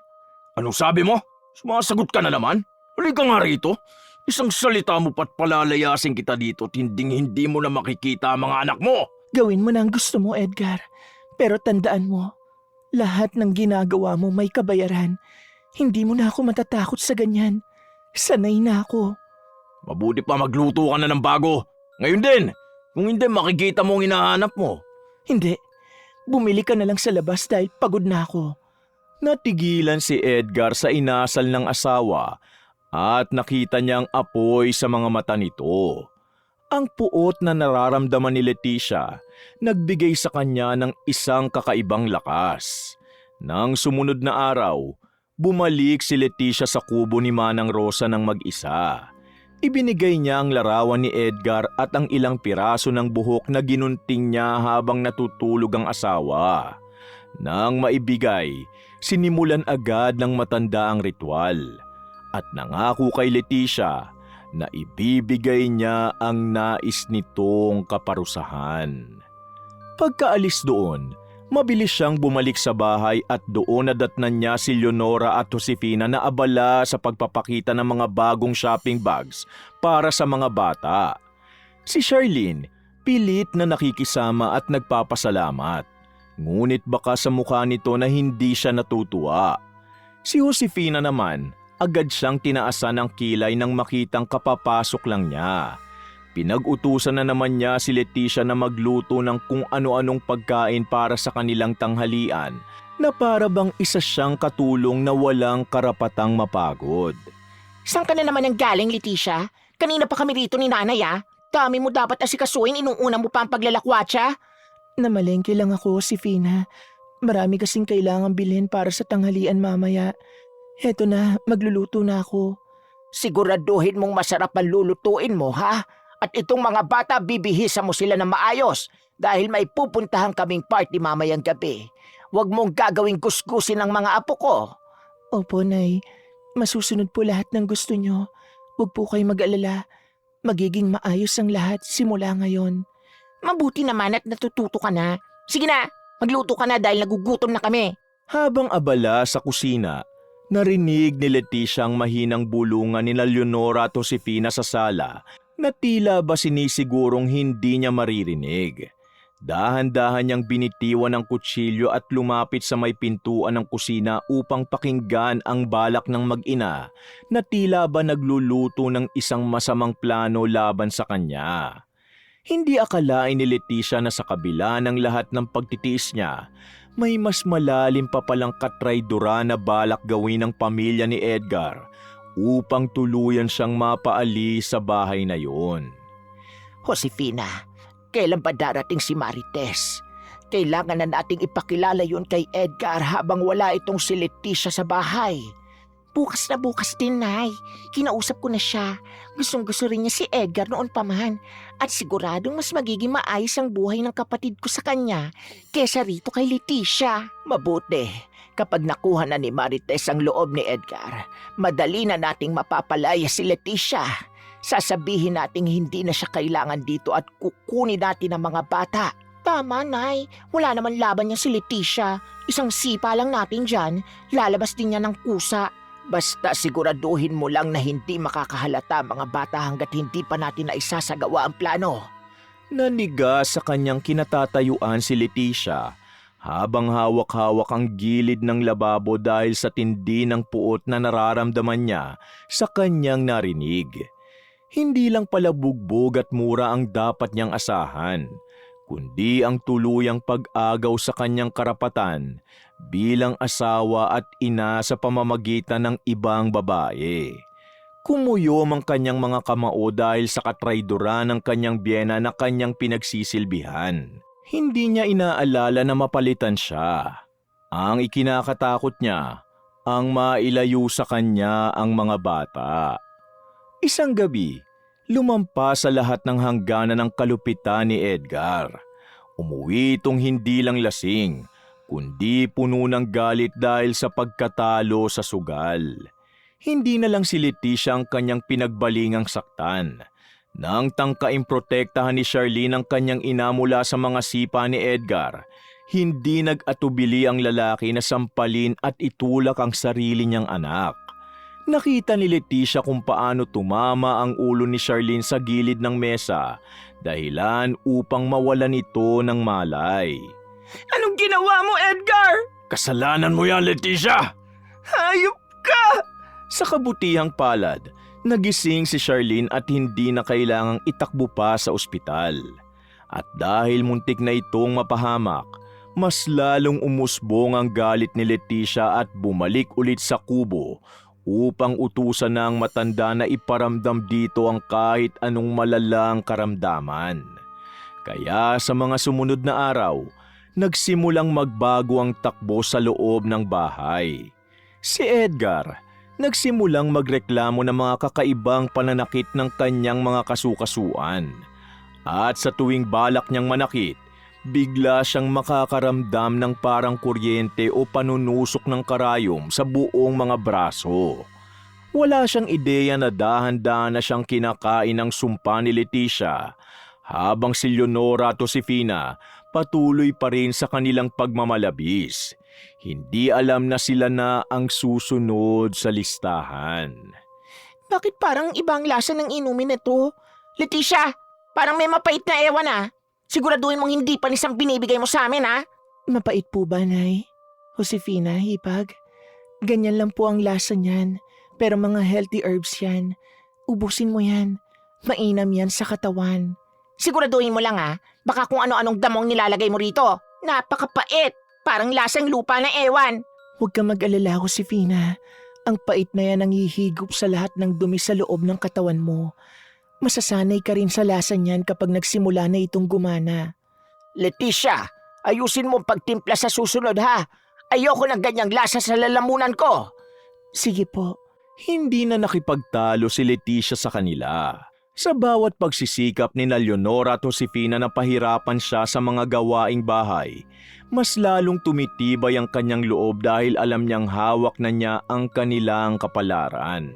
Anong sabi mo? Sumasagot ka na naman? Halika nga rito. Isang salita mo pa't palalayasin kita dito at hindi mo na makikita ang mga anak mo. Gawin mo na ang gusto mo, Edgar. Pero tandaan mo, lahat ng ginagawa mo may kabayaran. Hindi mo na ako matatakot sa ganyan. Sanay na ako. Mabuti pa magluto ka na ng bago. Ngayon din. Kung hindi, makikita mo ang hinahanap mo. Hindi. Bumili ka na lang sa labas dahil pagod na ako. Natigilan si Edgar sa inasal ng asawa at nakita niyang apoy sa mga mata nito. Ang puot na nararamdaman ni Leticia nagbigay sa kanya ng isang kakaibang lakas. Nang sumunod na araw, bumalik si Leticia sa kubo ni Manang Rosa ng mag-isa. Ibinigay niya ang larawan ni Edgar at ang ilang piraso ng buhok na ginunting niya habang natutulog ang asawa. Nang maibigay, sinimulan agad ng matanda ang ritual at nangako kay Leticia na ibibigay niya ang nais nitong kaparusahan. Pagkaalis doon, mabilis siyang bumalik sa bahay at doon nadatnan niya si Leonora at Josefina na abala sa pagpapakita ng mga bagong shopping bags para sa mga bata. Si Charlene, pilit na nakikisama at nagpapasalamat. Ngunit baka sa mukha nito na hindi siya natutuwa. Si Josefina naman, agad siyang tinaasan ng kilay nang makitang kapapasok lang niya. Pinag-utusan na naman niya si Leticia na magluto ng kung ano-anong pagkain para sa kanilang tanghalian na para bang isa siyang katulong na walang karapatang mapagod. Saan ka na naman ang galing, Leticia? Kanina pa kami rito ni nanay, ah. Dami mo dapat asikasuhin, inuuna mo pa ang paglalakwatsa. Namalengke lang ako, Josefina. Marami kasing kailangang bilhin para sa tanghalian mamaya. Heto na, magluluto na ako. Siguraduhin mong masarap ang lulutuin mo, ha? At itong mga bata, bibihisa mo sila ng maayos dahil may pupuntahan kaming party mamayang gabi. Huwag mong gagawing kuskusin ang mga apo ko. Opo, Nay. Masusunod po lahat ng gusto nyo. Huwag po kayo mag-alala. Magiging maayos ang lahat simula ngayon. Mabuti naman at natututo ka na. Sige na, magluto ka na dahil nagugutom na kami. Habang abala sa kusina, narinig ni Leticia ang mahinang bulungan ni Leonora at Josefina sa sala na tila ba sinisigurong hindi niya maririnig. Dahan-dahan niyang binitiwan ng kutsilyo at lumapit sa may pintuan ng kusina upang pakinggan ang balak ng mag-ina na tila ba nagluluto ng isang masamang plano laban sa kanya. Hindi akalain ni Leticia na sa kabila ng lahat ng pagtitiis niya, may mas malalim pa palang katraydora na balak gawin ng pamilya ni Edgar upang tuluyan siyang mapaalis sa bahay na yun. Josefina, kailan ba darating si Marites? Kailangan na nating ipakilala yun kay Edgar habang wala itong si Leticia sa bahay. Bukas na bukas din, Nay. Kinausap ko na siya. Gustong-gusto rin niya si Edgar noon pa man. At siguradong mas magiging maayos ang buhay ng kapatid ko sa kanya kesa rito kay Leticia. Mabuti, kapag nakuha na ni Marites ang loob ni Edgar, madali na nating mapapalaya si Leticia. Sasabihin nating hindi na siya kailangan dito at kukunin natin ang mga bata. Tama, Nay. Wala naman laban niya si Leticia. Isang sipa lang natin dyan. Lalabas din niya ng kusa. Basta siguraduhin mo lang na hindi makakahalata ang mga bata hanggat hindi pa natin na isasagawa ang plano. Naniga sa kanyang kinatatayuan si Leticia habang hawak-hawak ang gilid ng lababo dahil sa tindi ng puot na nararamdaman niya sa kanyang narinig. Hindi lang pala bugbog at mura ang dapat niyang asahan, kundi ang tuluyang pag-agaw sa kanyang karapatan bilang asawa at ina sa pamamagitan ng ibang babae. Kumuyom ang kanyang mga kamao dahil sa katrayduran ng kanyang biyena na kanyang pinagsisilbihan. Hindi niya inaalala na mapalitan siya. Ang ikinakatakot niya, ang mailayo sa kanya ang mga bata. Isang gabi, lumampas sa lahat ng hangganan ng kalupitan ni Edgar. Umuwi itong hindi lang lasing, kundi puno ng galit dahil sa pagkatalo sa sugal. Hindi na lang si Leticia ang kanyang pinagbalingang saktan. Nang tangkaing protektahan ni Charlene ang kanyang ina mula sa mga sipa ni Edgar, hindi nag-atubili ang lalaki na sampalin at itulak ang sarili niyang anak. Nakita ni Leticia kung paano tumama ang ulo ni Charlene sa gilid ng mesa, dahilan upang mawalan ito ng malay. Anong ginawa mo, Edgar? Kasalanan mo yan, Leticia! Hayop ka! Sa kabutihang palad, nagising si Charlene at hindi na kailangang itakbo pa sa ospital. At dahil muntik na itong mapahamak, mas lalong umusbong ang galit ni Leticia at bumalik ulit sa kubo upang utusan ng matanda na iparamdam dito ang kahit anong malalang karamdaman. Kaya sa mga sumunod na araw, nagsimulang magbago ang takbo sa loob ng bahay. Si Edgar, nagsimulang magreklamo ng mga kakaibang pananakit ng kanyang mga kasukasuan. At sa tuwing balak niyang manakit, bigla siyang makakaramdam ng parang kuryente o panunusok ng karayom sa buong mga braso. Wala siyang ideya na dahan-dahan na siyang kinakain ng sumpa ni Leticia, habang si Leonora at Josefina patuloy pa rin sa kanilang pagmamalabis. Hindi alam na sila na ang susunod sa listahan. Bakit parang ibang lasa ng inumin ito? Leticia, parang may mapait na ewan Siguraduhin mong hindi panis ang binibigay mo sa amin Mapait po ba, Nay? Josefina, Hipag? Ganyan lang po ang lasa niyan. Pero mga healthy herbs yan. Ubusin mo yan. Mainam yan sa katawan. Siguraduhin mo lang baka kung ano-anong damong nilalagay mo rito. Napakapait. Parang lasang lupa na ewan. Huwag ka mag-alala, Josefina. Ang pait na yan ang hihigop sa lahat ng dumi sa loob ng katawan mo. Masasanay ka rin sa lasa niyan kapag nagsimula na itong gumana. Leticia, ayusin mo ang pagtimpla sa susunod Ayoko ng ganyang lasa sa lalamunan ko. Sige po. Hindi na nakipagtalo si Leticia sa kanila. Sa bawat pagsisikap ni Leonora at Josefina na pahirapan siya sa mga gawaing bahay, mas lalong tumitibay ang kanyang loob dahil alam niyang hawak na niya ang kanilang kapalaran.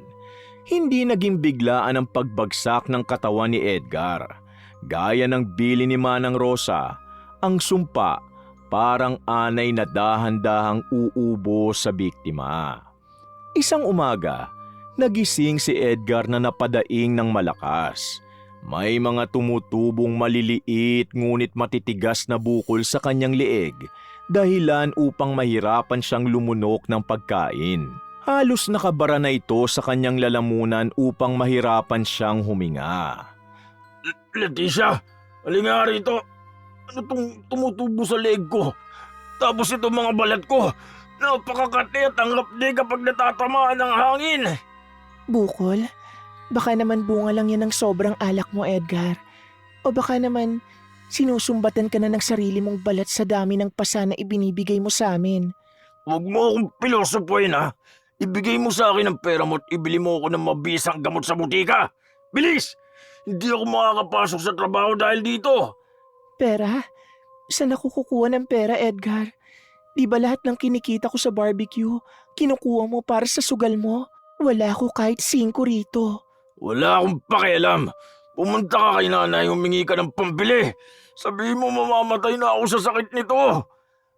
Hindi naging biglaan ang pagbagsak ng katawan ni Edgar. Gaya ng bili ni Manang Rosa, ang sumpa parang anay na dahan-dahang uubo sa biktima. Isang umaga, nagising si Edgar na napadaing ng malakas. May mga tumutubong maliliit ngunit matitigas na bukol sa kanyang leeg, dahilan upang mahirapan siyang lumunok ng pagkain. Halos nakabara na ito sa kanyang lalamunan upang mahirapan siyang huminga. Leticia, halika rito. Ano tong tumutubo sa leeg ko? Tapos itong mga balat ko, napakakati at ang hapdi kapag natatamaan ng hangin. Bukol? Baka naman bunga lang yan ng sobrang alak mo, Edgar. O baka naman Sinusumbatan ka na ng sarili mong balat sa dami ng pasa na ibinibigay mo sa amin. Huwag mo akong pilosopuhin ha. Ibigay mo sa akin ang pera mo at ibili mo ako ng mabisang gamot sa butika. Bilis! Hindi ako makakapasok sa trabaho dahil dito. Pera? Saan ako kukuha ng pera, Edgar? Di ba lahat ng kinikita ko sa barbecue, kinukuha mo para sa sugal mo? Wala ako kahit 5 rito. Wala akong pakialam. Pumunta ka kay nanay, humingi ka ng pambili. Sabihin mo mamamatay na ako sa sakit nito.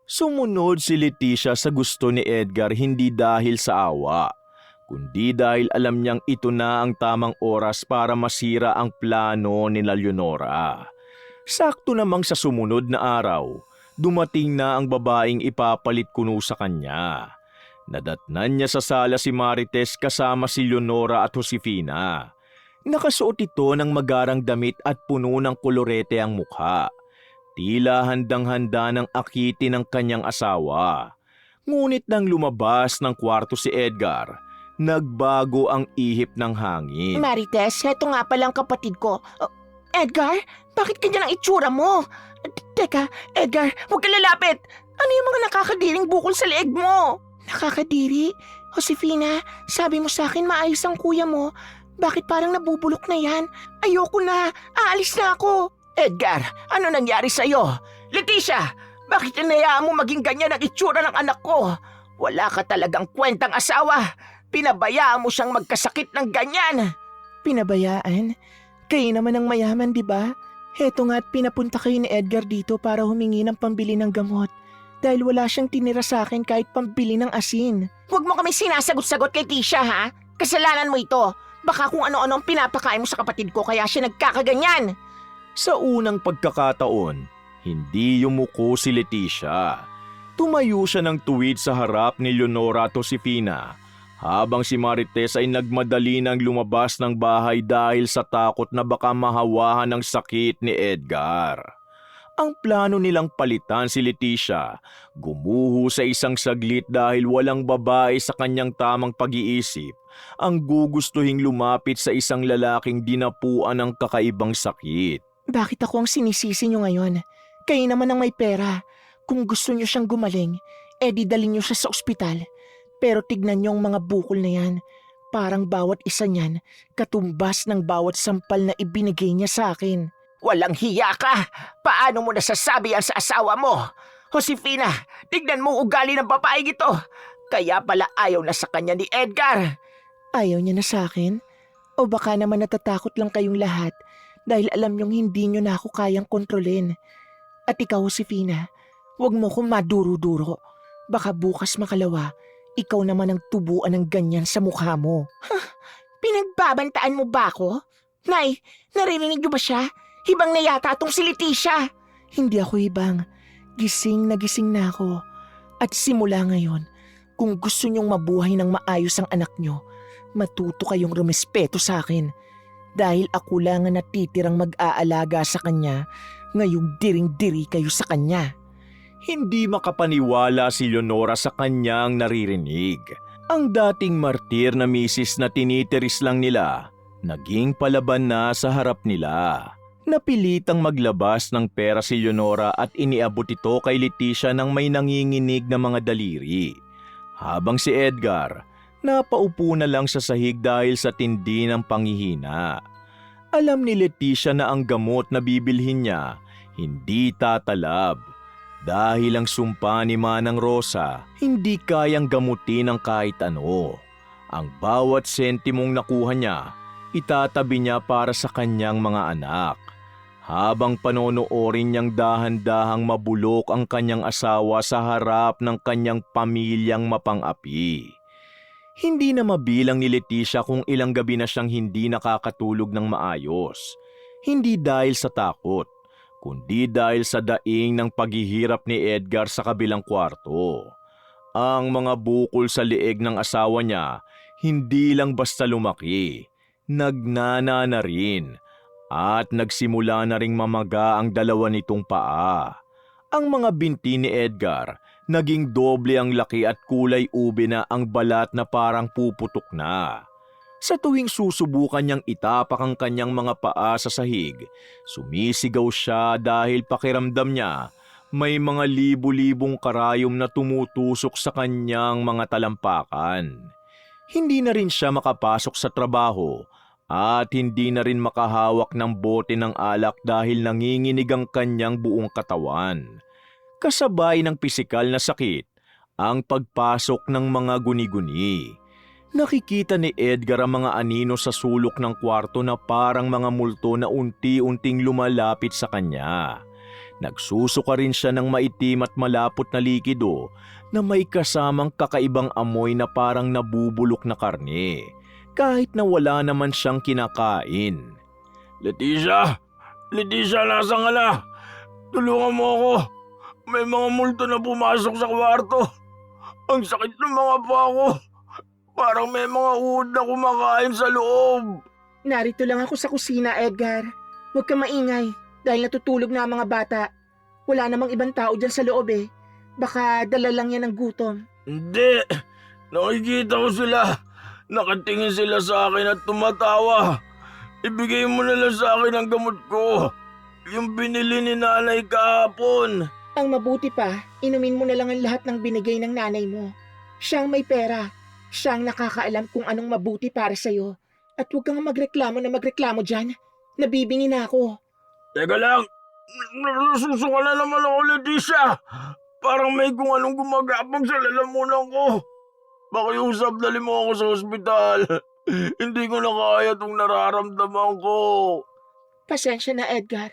Sumunod si Leticia sa gusto ni Edgar hindi dahil sa awa, kundi dahil alam niyang ito na ang tamang oras para masira ang plano ni Leonora. Sakto namang sa sumunod na araw, dumating na ang babaeng ipapalit kuno sa kanya. Nadatnan niya sa sala si Marites kasama si Leonora at Josefina. Nakasuot ito ng magarang damit at puno ng kolorete ang mukha. Tila handang-handa ng akitin ng kanyang asawa. Ngunit nang lumabas ng kwarto si Edgar, nagbago ang ihip ng hangin. Marites, heto nga palang kapatid ko. Edgar, bakit ganyan ang itsura mo? Teka, Edgar, huwag ka lalapit. Ano yung mga nakakadiring bukol sa leeg mo? Nakakadiri? Josefina, sabi mo sa akin maayos ang kuya mo. Bakit parang nabubulok na yan? Ayoko na. Aalis na ako. Edgar, ano nangyari sa'yo? Leticia, bakit inayaan mo maging ganyan ang itsura ng anak ko? Wala ka talagang kwentang asawa. Pinabayaan mo siyang magkasakit ng ganyan. Pinabayaan? Kayo naman ang mayaman, di ba? Heto nga at pinapunta kayo ni Edgar dito para humingi ng pambili ng gamot. Dahil wala siyang tinira sa akin kahit pambili ng asin. Huwag mo kami sinasagot-sagot, Leticia, ha? Kasalanan mo ito. Baka kung ano-ano ang pinapakain mo sa kapatid ko kaya siya nagkakaganyan. Sa unang pagkakataon, hindi yumuko si Leticia. Tumayo siya ng tuwid sa harap ni Leonora at Josefina, habang si Marites ay nagmadali nang lumabas ng bahay dahil sa takot na baka mahawahan ng sakit ni Edgar. Ang plano nilang palitan si Leticia, gumuho sa isang saglit dahil walang babae sa kanyang tamang pag-iisip ang gugustuhing lumapit sa isang lalaking dinapuan ng kakaibang sakit. Bakit ako ang sinisisi niyo ngayon? Kayo naman ang may pera. Kung gusto niyo siyang gumaling, edi dalhin niyo siya sa ospital. Pero tignan niyo ang mga bukol na yan. Parang bawat isa niyan, katumbas ng bawat sampal na ibinigay niya sa akin. Walang hiya ka! Paano mo nasasabi yan sa asawa mo? Josefina, tignan mo ugali ng babae ito. Kaya pala ayaw na sa kanya ni Edgar. Ayaw niya na sa akin? O baka naman natatakot lang kayong lahat dahil alam niyong hindi niyo na ako kayang kontrolin. At ikaw, Josefina, huwag mo kong maduro-duro. Baka bukas makalawa, ikaw naman ang tubuan ng ganyan sa mukha mo. Pinagbabantaan mo ba ako? Nay, naririnig niyo ba siya? Hibang na yata itong si Leticia. Hindi ako ibang. Gising na ako. At simula ngayon, kung gusto niyong mabuhay ng maayos ang anak niyo, matuto kayong rumespeto sa akin. Dahil ako lang ang natitirang mag-aalaga sa kanya, ngayong diring-diri kayo sa kanya. Hindi makapaniwala si Leonora sa kanyang naririnig. Ang dating martir na misis na tinitiris lang nila, naging palaban na sa harap nila. Napilitang maglabas ng pera si Leonora at iniabot ito kay Leticia nang may nanginginig na mga daliri. Habang si Edgar, napaupo na lang sa sahig dahil sa tindi ng panghihina. Alam ni Leticia na ang gamot na bibilhin niya hindi tatalab. Dahil ang sumpa ni Manang Rosa, hindi kayang gamutin ng kahit ano. Ang bawat sentimong nakuha niya, itatabi niya para sa kanyang mga anak. Habang panonoorin niyang dahan-dahang mabulok ang kanyang asawa sa harap ng kanyang pamilyang mapang-api. Hindi na mabilang ni Leticia kung ilang gabi na siyang hindi nakakatulog ng maayos. Hindi dahil sa takot, kundi dahil sa daing ng paghihirap ni Edgar sa kabilang kwarto. Ang mga bukol sa leeg ng asawa niya hindi lang basta lumaki, nagnana na rin at nagsimula na ring mamaga ang dalawa nitong paa. Ang mga binti ni Edgar naging doble ang laki at kulay ube na ang balat na parang puputok na. Sa tuwing susubukan niyang itapak ang kanyang mga paa sa sahig, sumisigaw siya dahil pakiramdam niya may mga libu-libong karayom na tumutusok sa kanyang mga talampakan. Hindi na rin siya makapasok sa trabaho at hindi na rin makahawak ng bote ng alak dahil nanginginig ang kanyang buong katawan. Kasabay ng pisikal na sakit ang pagpasok ng mga guni-guni. Nakikita ni Edgar ang mga anino sa sulok ng kwarto na parang mga multo na unti-unting lumalapit sa kanya. Nagsusuka rin siya ng maitim at malapot na likido na may kasamang kakaibang amoy na parang nabubulok na karne, kahit na wala naman siyang kinakain. Leticia! Leticia, nasaan ka na? Tulungan mo ako. May mga multo na pumasok sa kwarto. Ang sakit ng mga paa ko. Parang may mga uod na kumakain sa loob. Narito lang ako sa kusina, Edgar. Huwag ka maingay dahil natutulog na ang mga bata. Wala namang ibang tao dyan sa loob eh. Baka dala lang yan ng gutom. Hindi. Nakikita ko sila. Nakatingin sila sa akin at tumatawa. Ibigay mo na lang sa akin ang gamot ko. Yung binili ni nanay kahapon. Ang mabuti pa, inumin mo na lang ang lahat ng binigay ng nanay mo. Siyang may pera. Siyang nakakaalam kung anong mabuti para sa'yo. At huwag kang magreklamo dyan. Nabibingi na ako. Teka lang. Nasusuka na naman ako, Leticia. Parang may kung anong gumagapang sa lalamunan ko. Pakiusap, dali mo ako sa ospital. Hindi ko na kaya itong nararamdaman ko. Pasensya na, Edgar.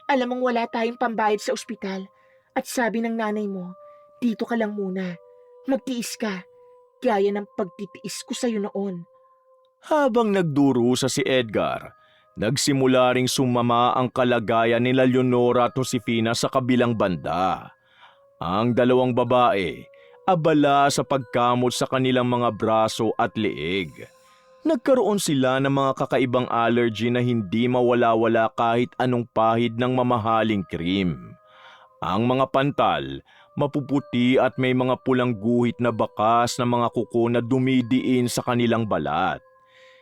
Alam mong wala tayong pambayad sa ospital. At sabi ng nanay mo, dito ka lang muna. Magtiis ka. Gaya ng pagtitiis ko sa'yo noon. Habang nagdurusa si Edgar, nagsimula ring sumama ang kalagayan nila Leonora at Josefina sa kabilang banda. Ang dalawang babae, abala sa pagkamot sa kanilang mga braso at leeg. Nagkaroon sila ng mga kakaibang allergy na hindi mawala-wala kahit anong pahid ng mamahaling cream. Ang mga pantal, mapuputi at may mga pulang guhit na bakas na mga kuko na dumidiin sa kanilang balat.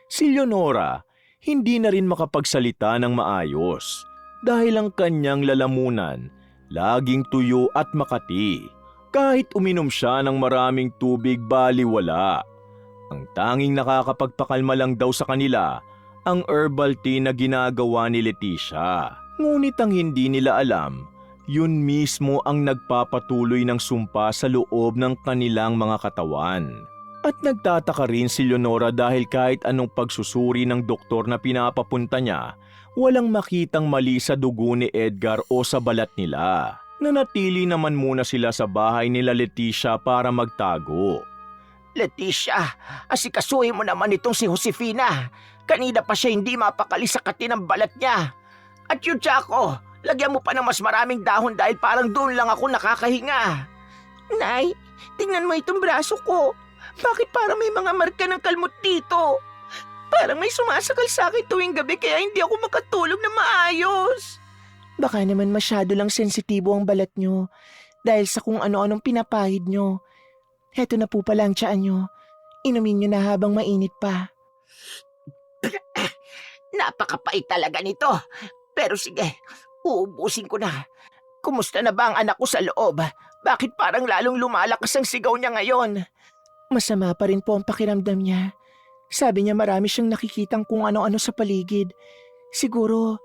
Si Leonora, hindi na rin makapagsalita ng maayos dahil ang kanyang lalamunan laging tuyo at makati. Kahit uminom siya ng maraming tubig, baliwala. Ang tanging nakakapagpakalma lang daw sa kanila ang herbal tea na ginagawa ni Leticia. Ngunit ang hindi nila alam, yun mismo ang nagpapatuloy ng sumpa sa loob ng kanilang mga katawan. At nagtataka rin si Leonora dahil kahit anong pagsusuri ng doktor na pinapapunta niya, walang makitang mali sa dugo ni Edgar o sa balat nila. Nanatili naman muna sila sa bahay nila Leticia para magtago. Leticia, asikasuhin mo naman itong si Josefina. Kanina pa siya hindi mapakali sa kati ng balat niya. At yun siya ako, lagyan mo pa ng mas maraming dahon dahil parang doon lang ako nakakahinga. Nay, tingnan mo itong braso ko. Bakit parang may mga marka ng kalmot dito? Parang may sumasakal sa akin tuwing gabi kaya hindi ako makatulog na maayos. Baka naman masyado lang sensitibo ang balat nyo dahil sa kung ano-anong pinapahid nyo. Heto na po pala ang tiyan nyo. Inumin nyo na habang mainit pa. Napakapait talaga nito. Pero sige, uubusin ko na. Kumusta na ba ang anak ko sa loob? Bakit parang lalong lumalakas ang sigaw niya ngayon? Masama pa rin po ang pakiramdam niya. Sabi niya marami siyang nakikitang kung ano-ano sa paligid. Siguro,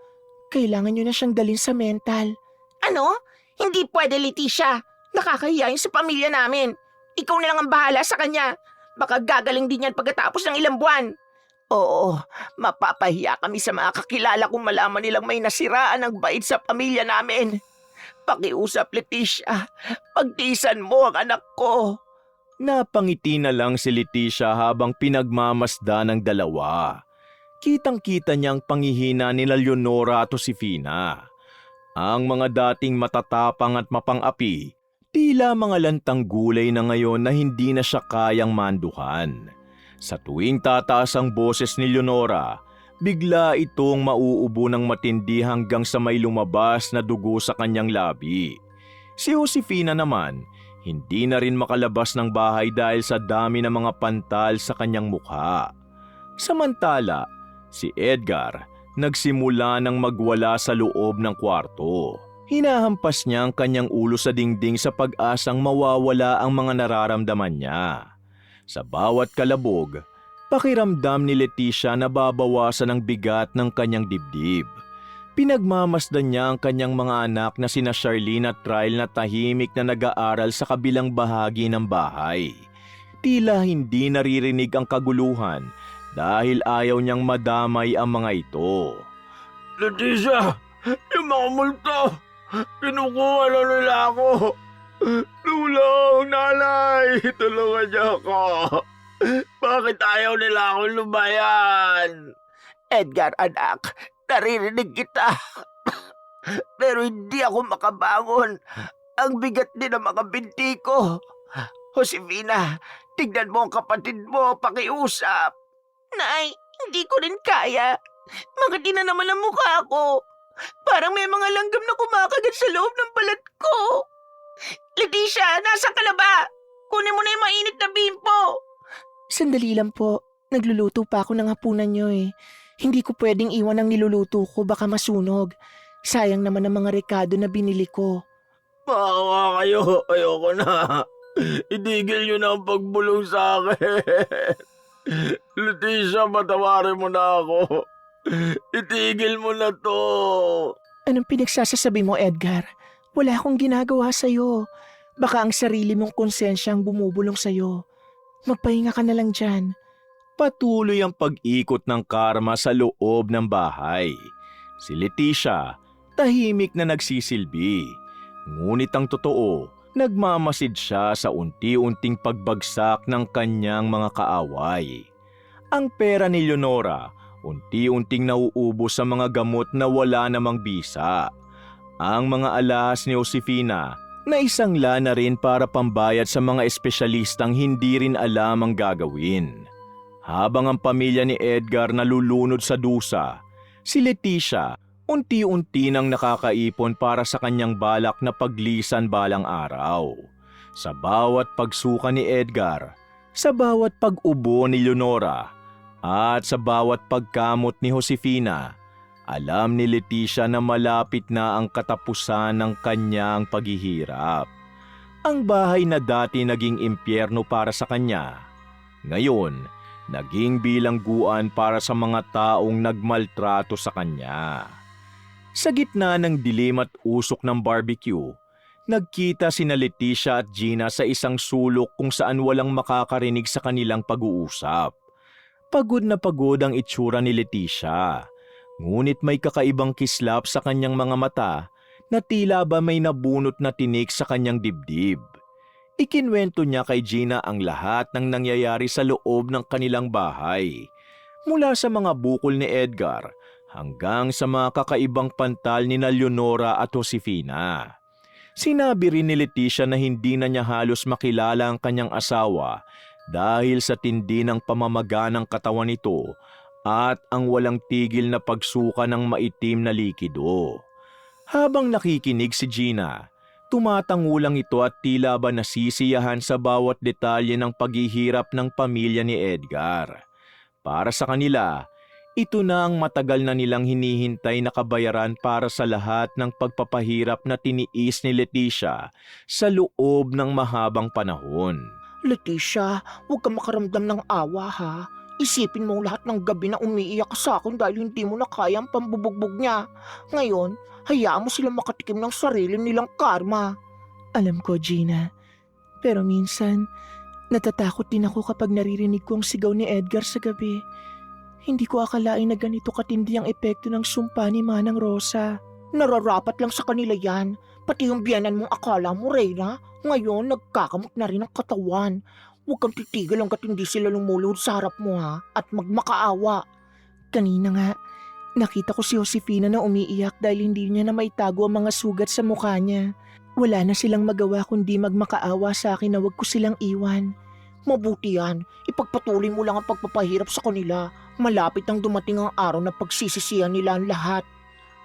kailangan niyo na siyang dalhin sa mental. Ano? Hindi pwede, Leticia. Nakakahiya yun sa pamilya namin. Ikaw na lang ang bahala sa kanya. Baka gagaling din yan pagkatapos ng ilang buwan. Oo, mapapahiya kami sa mga kakilala kung malaman nilang may nasiraan ng bait sa pamilya namin. Pakiusap, Leticia. Pagtiisan mo ang anak ko. Napangiti na lang si Leticia habang pinagmamasda ng dalawa. Kitang-kita niyang pangihina nila Leonora at Josefina. Ang mga dating matatapang at mapang-api, tila mga lantang gulay na ngayon na hindi na siya kayang manduhan. Sa tuwing tataas ang boses ni Leonora, bigla itong mauubo ng matindi hanggang sa may lumabas na dugo sa kanyang labi. Si Josefina naman, hindi na rin makalabas ng bahay dahil sa dami ng mga pantal sa kanyang mukha. Samantala, si Edgar nagsimula ng magwala sa loob ng kwarto. Hinahampas niya ang kanyang ulo sa dingding sa pag-asang mawawala ang mga nararamdaman niya. Sa bawat kalabog, pakiramdam ni Leticia na babawasan ang bigat ng kanyang dibdib. Pinagmamasdan niya ang kanyang mga anak na sina Charlene at Ryle na tahimik na nag-aaral sa kabilang bahagi ng bahay. Tila hindi naririnig ang kaguluhan dahil ayaw niyang madamay ang mga ito. Leticia, yung mga multo, kinukuha na nila ako. Tulong, nanay, tulungan niyo ako. Bakit ayaw nila akong lumayan? Edgar, anak, naririnig kita. Pero hindi ako makabangon. Ang bigat din ng mga binti ko. Josefina, tignan mo ang kapatid mo, pakiusap. Nay, hindi ko rin kaya. Makati na naman ang mukha ko. Parang may mga langgam na kumakagat sa loob ng balat ko. Leticia, nasa ka na ba? Kunin mo na yung mainit na bimpo. Sandali lang po. Nagluluto pa ako ng hapunan nyo eh. Hindi ko pwedeng iwan ang niluluto ko, baka masunog. Sayang naman ang mga rekado na binili ko. Maawa kayo, ayoko na. Itigil niyo na ang pagbulong sa akin. Leticia, patawarin mo na ako. Itigil mo na to. Anong pinagsasasabi mo, Edgar? Wala akong ginagawa sa'yo. Baka ang sarili mong konsensya ang bumubulong sa'yo. Magpahinga ka na lang dyan. Patuloy ang pag-ikot ng karma sa loob ng bahay. Si Leticia, tahimik na nagsisilbi. Ngunit ang totoo, nagmamasid siya sa unti-unting pagbagsak ng kanyang mga kaaway. Ang pera ni Leonora, unti-unting nauubos sa mga gamot na wala namang bisa. Ang mga alas ni Josefina na isangla na rin para pambayad sa mga espesyalistang hindi rin alam ang gagawin. Habang ang pamilya ni Edgar nalulunod sa dusa, si Leticia unti-unti nang nakakaipon para sa kanyang balak na paglisan balang araw. Sa bawat pagsuka ni Edgar, sa bawat pag-ubo ni Leonora, at sa bawat pagkamot ni Josefina, alam ni Leticia na malapit na ang katapusan ng kanyang paghihirap. Ang bahay na dati naging impyerno para sa kanya, ngayon, naging bilangguan para sa mga taong nagmaltrato sa kanya. Sa gitna ng dilim at usok ng barbecue, nagkita sina Leticia at Gina sa isang sulok kung saan walang makakarinig sa kanilang pag-uusap. Pagod na pagod ang itsura ni Leticia, ngunit may kakaibang kislap sa kanyang mga mata na tila ba may nabunot na tinik sa kanyang dibdib. Ikinwento niya kay Gina ang lahat ng nangyayari sa loob ng kanilang bahay, mula sa mga bukol ni Edgar hanggang sa mga kakaibang pantal ni Leonora at Josefina. Sinabi rin ni Leticia na hindi na niya halos makilala ang kanyang asawa dahil sa tindi ng pamamaga ng katawan nito at ang walang tigil na pagsuka ng maitim na likido. Habang nakikinig si Gina, tumatangulang ito at tila ba nasisiyahan sa bawat detalye ng paghihirap ng pamilya ni Edgar. Para sa kanila, ito na ang matagal na nilang hinihintay na kabayaran para sa lahat ng pagpapahirap na tiniis ni Leticia sa loob ng mahabang panahon. Leticia, huwag ka makaramdam ng awa ha. Isipin mo lahat ng gabi na umiiyak ka sa akin dahil hindi mo na kaya ang pambubugbog niya. Ngayon, hayaan mo silang makatikim ng sarili nilang karma. Alam ko, Gina. Pero minsan, natatakot din ako kapag naririnig ko ang sigaw ni Edgar sa gabi. Hindi ko akalain na ganito katindi ang epekto ng sumpa ni Manang Rosa. Nararapat lang sa kanila yan. Pati yung biyanan mong akala mo, Reyna, ngayon nagkakamot na rin ang katawan. Huwag kang titigil hanggat hindi sila lumulod sa harap mo ha, at magmakaawa. Kanina nga, nakita ko si Josefina na umiiyak dahil hindi niya na maitago ang mga sugat sa mukha niya. Wala na silang magawa kundi magmakaawa sa akin na wag ko silang iwan. Mabuti yan. Ipagpatuloy mo lang ang pagpapahirap sa kanila. Malapit nang dumating ang araw na pagsisisihan nila ang lahat.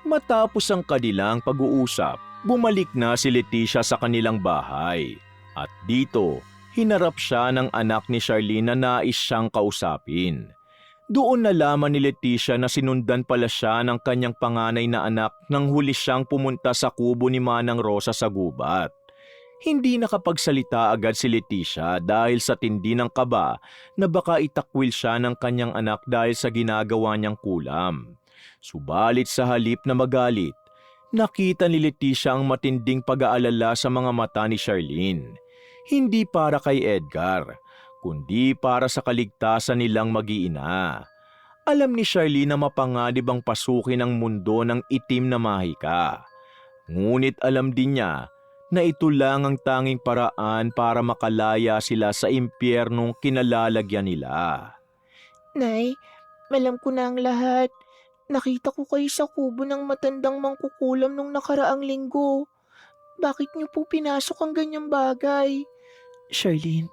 Matapos ang kanilang pag-uusap, bumalik na si Leticia sa kanilang bahay. At dito, hinarap siya ng anak ni Charlene na nais siyang kausapin. Doon nalaman ni Leticia na sinundan pala siya ng kanyang panganay na anak nang huli siyang pumunta sa kubo ni Manang Rosa sa gubat. Hindi nakapagsalita agad si Leticia dahil sa tindi ng kaba na baka itakwil siya ng kanyang anak dahil sa ginagawa niyang kulam. Subalit sa halip na magalit, nakita ni Leticia ang matinding pag-aalala sa mga mata ni Charlene. Hindi para kay Edgar, kundi para sa kaligtasan nilang mag-iina. Alam ni Charlene na mapanganib ang pasukin ang mundo ng itim na mahika. Ngunit alam din niya na ito lang ang tanging paraan para makalaya sila sa impyernong kinalalagyan nila. Nay, alam ko na ang lahat. Nakita ko kayo sa kubo ng matandang mangkukulam nung nakaraang linggo. Bakit niyo po pinasok ang ganyang bagay? Charlene,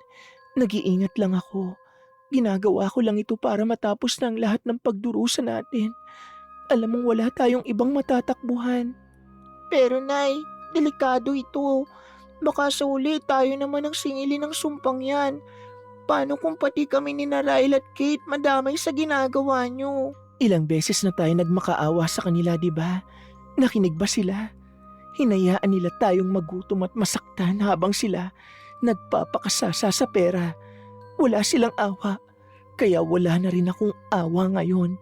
nag-iingat lang ako. Ginagawa ko lang ito para matapos na ang lahat ng pagdurusa natin. Alam mong wala tayong ibang matatakbuhan. Pero Nay, delikado ito. Baka sa uli tayo naman ang singilin ng sumpang yan. Paano kung pati kami ni Ryle at Kate madamay sa ginagawa niyo? Ilang beses na tayo nagmakaawa sa kanila, di ba? Nakinig ba sila? Hinayaan nila tayong magutom at masaktan habang sila nagpapakasasa sa pera. Wala silang awa, kaya wala na rin akong awa ngayon.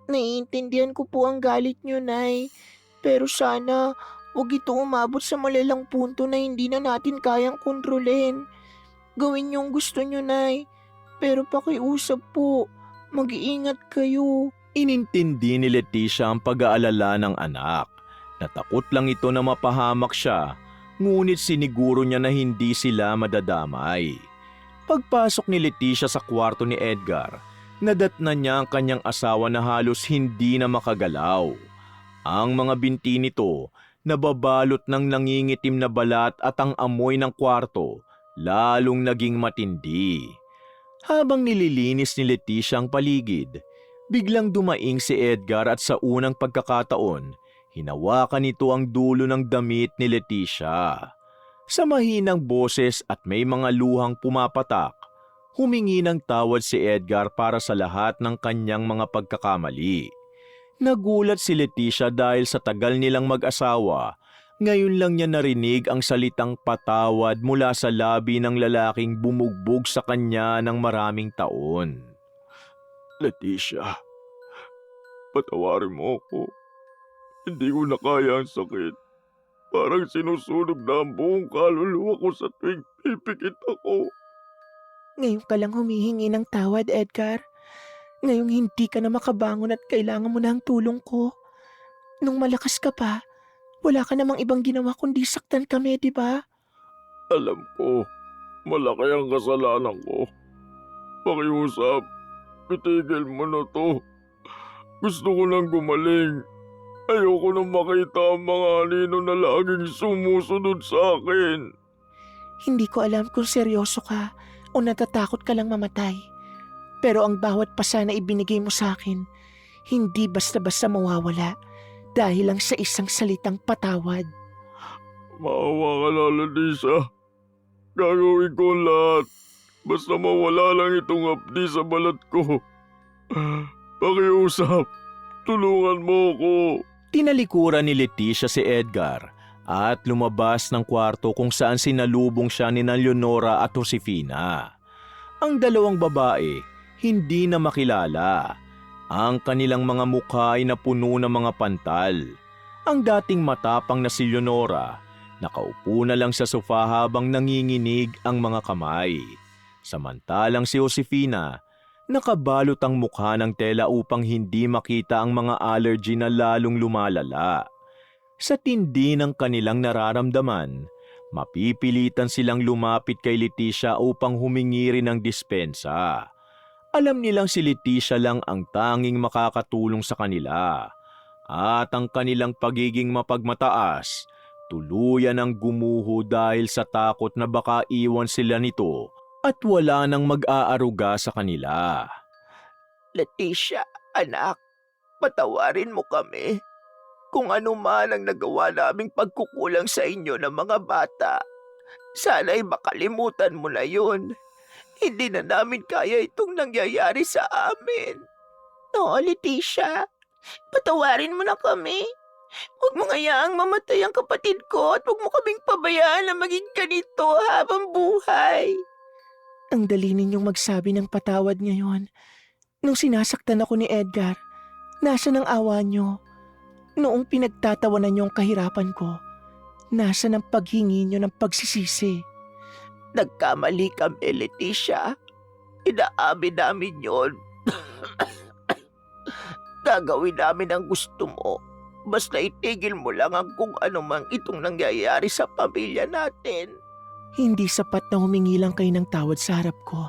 Naiintindihan ko po ang galit niyo, Nay. Pero sana, huwag ito umabot sa malalang punto na hindi na natin kayang kontrolin. Gawin niyo ang gusto niyo, Nay. Pero pakiusap po, mag-iingat kayo. Inintindi ni Leticia ang pag-aalala ng anak. Natakot lang ito na mapahamak siya, ngunit siniguro niya na hindi sila madadamay. Pagpasok ni Leticia sa kwarto ni Edgar, nadatnan niya ang kanyang asawa na halos hindi na makagalaw. Ang mga binti nito nababalot ng nangingitim na balat at ang amoy ng kwarto lalong naging matindi. Habang nililinis ni Leticia ang paligid, biglang dumaing si Edgar at sa unang pagkakataon, hinawakan nito ang dulo ng damit ni Leticia. Sa mahinang boses at may mga luhang pumapatak, humingi ng tawad si Edgar para sa lahat ng kanyang mga pagkakamali. Nagulat si Leticia dahil sa tagal nilang mag-asawa, ngayon lang niya narinig ang salitang patawad mula sa labi ng lalaking bumugbog sa kanya ng maraming taon. Leticia, patawarin mo ako. Hindi ko na kaya ang sakit. Parang sinusunog na ang buong kaluluwa ko sa tuwing pipikit ako. Ngayon ka lang humihingi ng tawad, Edgar. Ngayong hindi ka na makabangon at kailangan mo na ang tulong ko. Nung malakas ka pa, wala ka namang ibang ginawa kundi saktan kami, di ba? Alam ko, malaki ang kasalanan ko. Pakiusap, itigil mo na to. Gusto ko nang gumaling. Ayoko nang makita ang mga anino na laging sumusunod sa akin. Hindi ko alam kung seryoso ka o natatakot ka lang mamatay. Pero ang bawat pasa na ibinigay mo sa akin, hindi basta-basta mawawala dahil lang sa isang salitang patawad. Maawa ka na, Leticia. Gagawin ko ang lahat. Basta mawala lang itong hapdi sa balat ko. Pakiusap, tulungan mo ko. Tinalikuran ni Leticia si Edgar at lumabas ng kwarto kung saan sinalubong siya ni Leonora at Josefina. Ang dalawang babae hindi na makilala. Ang kanilang mga mukha ay napuno ng mga pantal. Ang dating matapang na si Leonora, nakaupo na lang sa sofa habang nanginginig ang mga kamay. Samantalang si Josefina, nakabalot ang mukha ng tela upang hindi makita ang mga allergy na lalong lumalala. Sa tindi ng kanilang nararamdaman, mapipilitan silang lumapit kay Leticia upang humingi rin ng dispensa. Alam nilang si Leticia lang ang tanging makakatulong sa kanila. At ang kanilang pagiging mapagmataas, tuluyan ang gumuho dahil sa takot na baka iwan sila nito at wala nang mag-aaruga sa kanila. Leticia, anak, patawarin mo kami. Kung ano man ang nagawa naming pagkukulang sa inyo ng mga bata, sana'y makalimutan mo na yun. Hindi na namin kaya itong nangyayari sa amin. No, Leticia. Patawarin mo na kami. Huwag mo ngayaang mamatay ang kapatid ko at huwag mo kaming pabayaan na maging ganito habang buhay. Ang dali ninyong magsabi ng patawad ngayon. Nung sinasaktan ako ni Edgar, nasa ng awa nyo? Noong pinagtatawanan niyo ang kahirapan ko, nasa ng paghingi niyo ng pagsisisi? Nagkamali kami, Leticia. Inaamin namin yon. Gagawin namin ang gusto mo. Basta itigil mo lang ang kung ano mang itong nangyayari sa pamilya natin. Hindi sapat na humingi lang kayo ng tawad sa harap ko.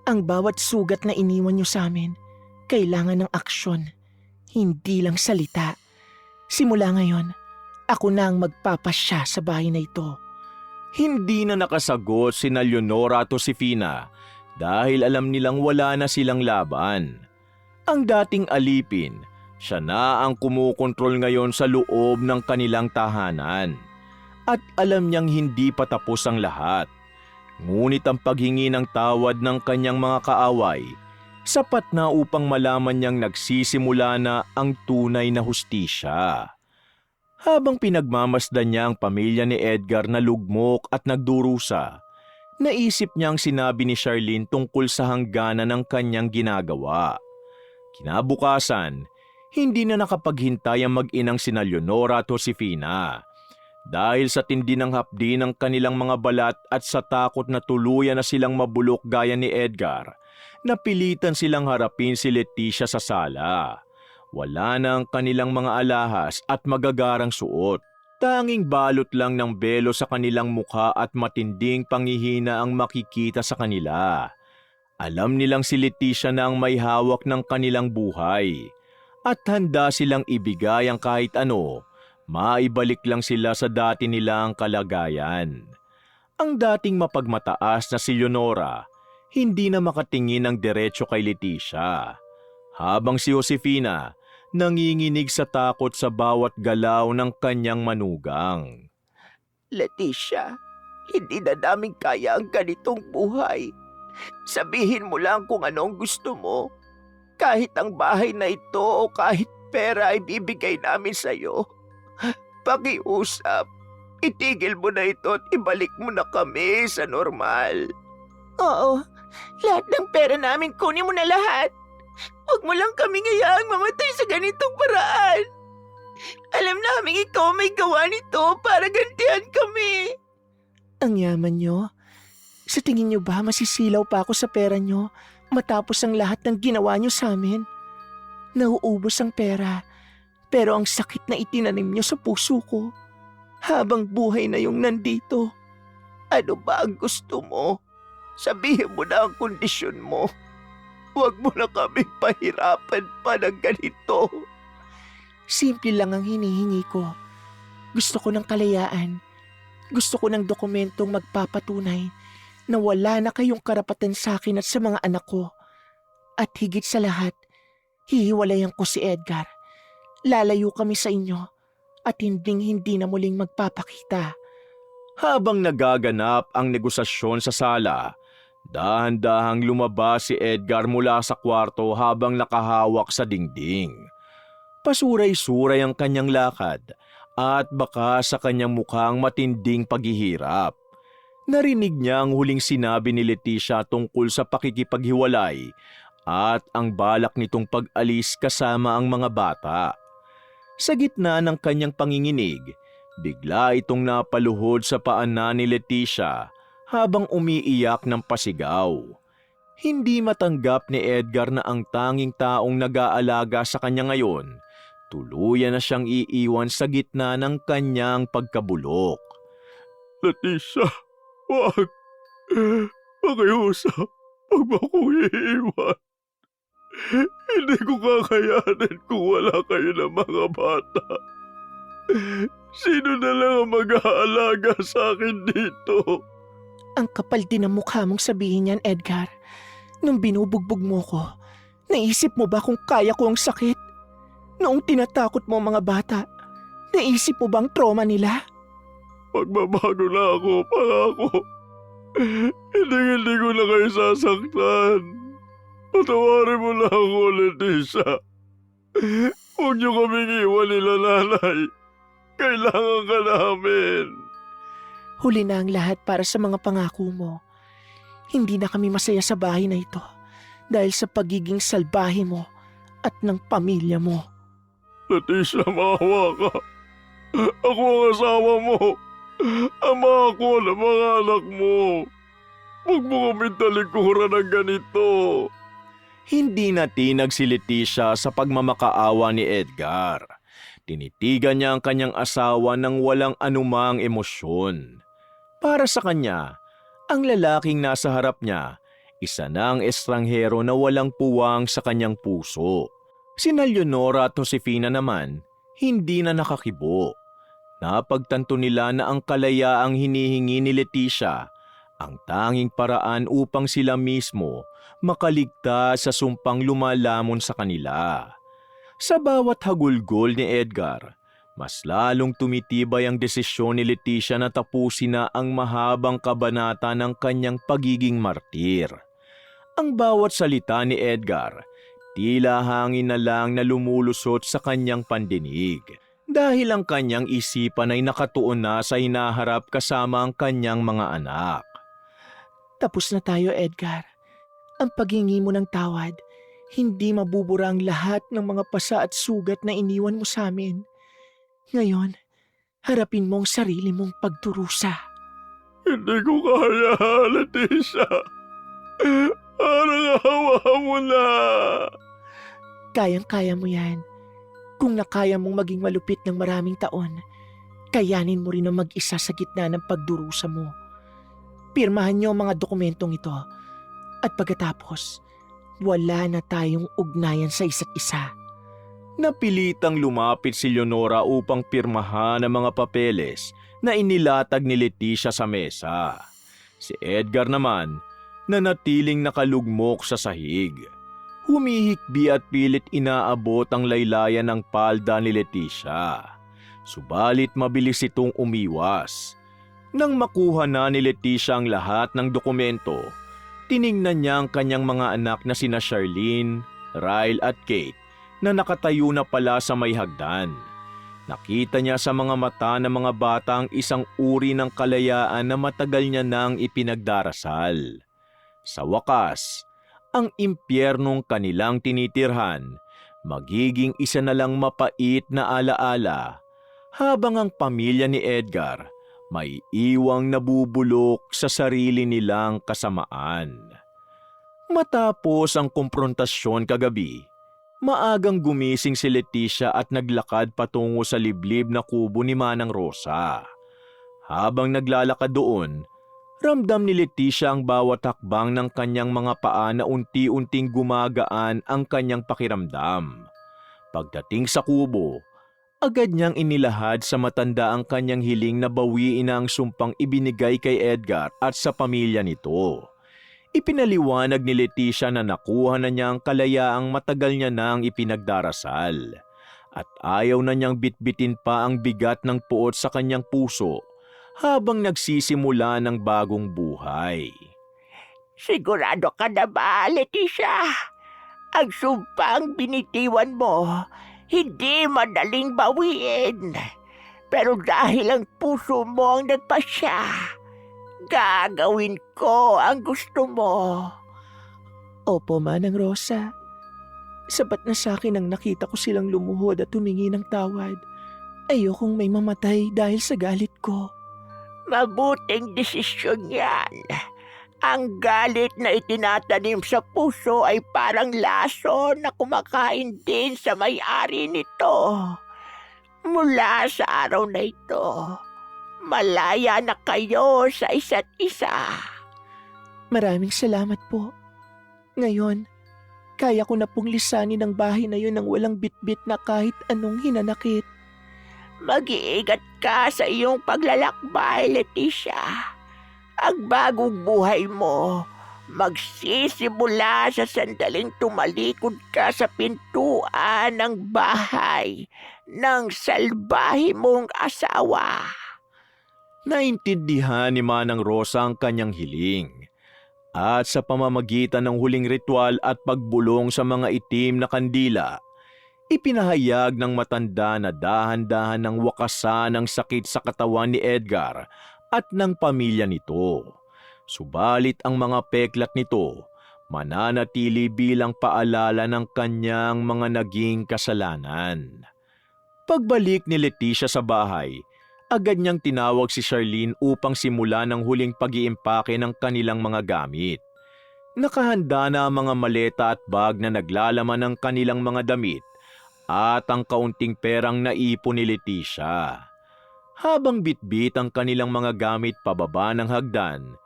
Ang bawat sugat na iniwan niyo sa amin, kailangan ng aksyon, hindi lang salita. Simula ngayon, ako na ang magpapasya sa bahay na ito. Hindi na nakasagot sina Leonora at Josefina dahil alam nilang wala na silang laban. Ang dating alipin, siya na ang kumukontrol ngayon sa loob ng kanilang tahanan. At alam niyang hindi pa tapos ang lahat. Ngunit ang paghingi ng tawad ng kanyang mga kaaway, sapat na upang malaman niyang nagsisimula na ang tunay na hustisya. Habang pinagmamasdan niya ang pamilya ni Edgar na lugmok at nagdurusa, naisip niyang sinabi ni Charlene tungkol sa hangganan ng kanyang ginagawa. Kinabukasan, hindi na nakapaghintay ang mag-inang sina Leonora at Josefina. Dahil sa tindi ng hapdi ng kanilang mga balat at sa takot na tuluyan na silang mabulok gaya ni Edgar, napilitan silang harapin si Leticia sa sala. Wala na ang kanilang mga alahas at magagarang suot. Tanging balot lang ng belo sa kanilang mukha at matinding panghihina ang makikita sa kanila. Alam nilang si Leticia na ang may hawak ng kanilang buhay. At handa silang ibigay ang kahit ano, maibalik lang sila sa dati nilang kalagayan. Ang dating mapagmataas na si Leonora, hindi na makatingin ng diretso kay Leticia. Habang si Josefina, nanginginig sa takot sa bawat galaw ng kanyang manugang. Leticia, hindi na namin kaya ang ganitong buhay. Sabihin mo lang kung anong gusto mo. Kahit ang bahay na ito o kahit pera ay bibigay namin sa'yo. Pakiusap, itigil mo na ito at ibalik mo na kami sa normal. Oo, lahat ng pera namin kunin mo na lahat. Huwag mo lang kami ngayaang mamatay sa ganitong paraan. Alam namin ikaw may gawa nito para gantihan kami. Ang yaman nyo? Sa tingin nyo ba masisilaw pa ako sa pera nyo matapos ang lahat ng ginawa nyo sa amin? Nauubos ang pera, pero ang sakit na itinanim nyo sa puso ko habang buhay na yung nandito. Ano ba ang gusto mo? Sabihin mo na ang kondisyon mo. Huwag mo na kami pahirapan pa ng ganito. Simple lang ang hinihingi ko. Gusto ko ng kalayaan. Gusto ko ng dokumentong magpapatunay na wala na kayong karapatan sa akin at sa mga anak ko. At higit sa lahat, hihiwalayan ko si Edgar. Lalayo kami sa inyo at hindi na muling magpapakita. Habang nagaganap ang negosasyon sa sala, dahan-dahang lumabas si Edgar mula sa kwarto habang nakahawak sa dingding. Pasuray-suray ang kanyang lakad at baka sa kanyang mukhang matinding paghihirap. Narinig niya ang huling sinabi ni Leticia tungkol sa pakikipaghiwalay at ang balak nitong pag-alis kasama ang mga bata. Sa gitna ng kanyang panginginig, bigla itong napaluhod sa paanan ni Leticia habang umiiyak ng pasigaw. Hindi matanggap ni Edgar na ang tanging taong nag-aalaga sa kanya ngayon, tuluyan na siyang iiwan sa gitna ng kanyang pagkabulok. Leticia, wag. Pakiusap, wag mo akong iiwan. Hindi ko kakayanan kung wala kayo ng mga bata. Sino na lang ang mag-aalaga sa akin dito? Ang kapal din ang mukha mong sabihin yan, Edgar. Nung binubugbog mo ko, naisip mo ba kung kaya ko ang sakit? Noong tinatakot mo ang mga bata, naisip mo bang trauma nila? Magbabago na ako, pangako. Hindi ko na kayo sasaktan. Patawarin mo na ako, Leticia. Huwag niyo kaming iwan nila, nanay. Kailangan ka namin. Huli na ang lahat para sa mga pangako mo. Hindi na kami masaya sa bahay na ito dahil sa pagiging salbahe mo at ng pamilya mo. Leticia, maawa ka. Ako ang asawa mo. Ama ako ng mga anak mo. Huwag mo kami talikuran ng ganito. Hindi natinag si Leticia sa pagmamakaawa ni Edgar. Tinitigan niya ang kanyang asawa ng walang anumang emosyon. Para sa kanya, ang lalaking nasa harap niya, isa na ang estranghero na walang puwang sa kanyang puso. Sina Leonora at Josefina naman, hindi na nakakibo. Napagtanto nila na ang kalayaang hinihingi ni Leticia, ang tanging paraan upang sila mismo makaligtas sa sumpang lumalamon sa kanila. Sa bawat hagulgol ni Edgar, mas lalong tumitibay ang desisyon ni Leticia na tapusin na ang mahabang kabanata ng kanyang pagiging martir. Ang bawat salita ni Edgar, tila hangin na lang na lumulusot sa kanyang pandinig. Dahil ang kanyang isipan ay nakatuon na sa hinaharap kasama ang kanyang mga anak. Tapos na tayo, Edgar. Ang paghingi mo ng tawad, hindi mabubura ang lahat ng mga pasa at sugat na iniwan mo sa amin. Ngayon, harapin mo ang sarili mong pagdurusa. Hindi ko kaya, Leticia. Parang awa mo na. Kayang-kaya mo yan. Kung nakaya mong maging malupit ng maraming taon, kayanin mo rin ang mag-isa sa gitna ng pagdurusa mo. Pirmahan niyo ang mga dokumentong ito at pagkatapos, wala na tayong ugnayan sa isa't isa. Napilitang lumapit si Leonora upang pirmahan ang mga papeles na inilatag ni Leticia sa mesa. Si Edgar naman, nanatiling nakalugmok sa sahig. Humihikbi at pilit inaabot ang laylayan ng palda ni Leticia. Subalit mabilis itong umiwas. Nang makuha na ni Leticia ang lahat ng dokumento, tiningnan niya ang kanyang mga anak na sina Charlene, Ryle at Kate na nakatayo na pala sa may hagdan. Nakita niya sa mga mata ng mga bata ang isang uri ng kalayaan na matagal niya nang ipinagdarasal. Sa wakas, ang impyernong kanilang tinitirhan, magiging isa na lang mapait na alaala, habang ang pamilya ni Edgar may iwang nabubulok sa sarili nilang kasamaan. Matapos ang komprontasyon kagabi, maagang gumising si Leticia at naglakad patungo sa liblib na kubo ni Manang Rosa. Habang naglalakad doon, ramdam ni Leticia ang bawat hakbang ng kanyang mga paa na unti-unting gumagaan ang kanyang pakiramdam. Pagdating sa kubo, agad niyang inilahad sa matanda ang kanyang hiling na bawiin ang sumpang ibinigay kay Edgar at sa pamilya nito. Ipinaliwanag ni Leticia na nakuha na niya ang kalayaang matagal niya nang ipinagdarasal at ayaw na niyang bitbitin pa ang bigat ng puot sa kanyang puso habang nagsisimula ng bagong buhay. Sigurado ka na ba, Leticia? Ang sumpang binitiwan mo, hindi madaling bawiin. Pero dahil ang puso mo ang nagpasya, gagawin ko ang gusto mo. Opo, Manang Rosa. Sapat na sa akin ang nakita ko silang lumuhod at humingi ng tawad. Ayokong may mamatay dahil sa galit ko. Mabuting desisyon yan. Ang galit na itinatanim sa puso ay parang laso na kumakain din sa may-ari nito. Mula sa araw na ito, malaya na kayo sa isa't isa. Maraming salamat po. Ngayon, kaya ko na pong lisanin ang bahay na yun ng walang bitbit na kahit anong hinanakit. Mag-iingat ka sa iyong paglalakbay, Leticia. Ang bagong buhay mo magsisimula sa sandaling tumalikod ka sa pintuan ng bahay ng salbahe mong asawa. Naintindihan ni Manang Rosa ang kanyang hiling. At sa pamamagitan ng huling ritual at pagbulong sa mga itim na kandila, ipinahayag ng matanda na dahan-dahan ng wakasan ang sakit sa katawan ni Edgar at ng pamilya nito. Subalit ang mga peklat nito mananatili bilang paalala ng kanyang mga naging kasalanan. Pagbalik ni Leticia sa bahay, agad niyang tinawag si Charlene upang simulan ang huling pag-iimpake ng kanilang mga gamit. Nakahanda na ang mga maleta at bag na naglalaman ng kanilang mga damit at ang kaunting perang naipon ni Leticia. Habang bitbit ang kanilang mga gamit pababa ng hagdan,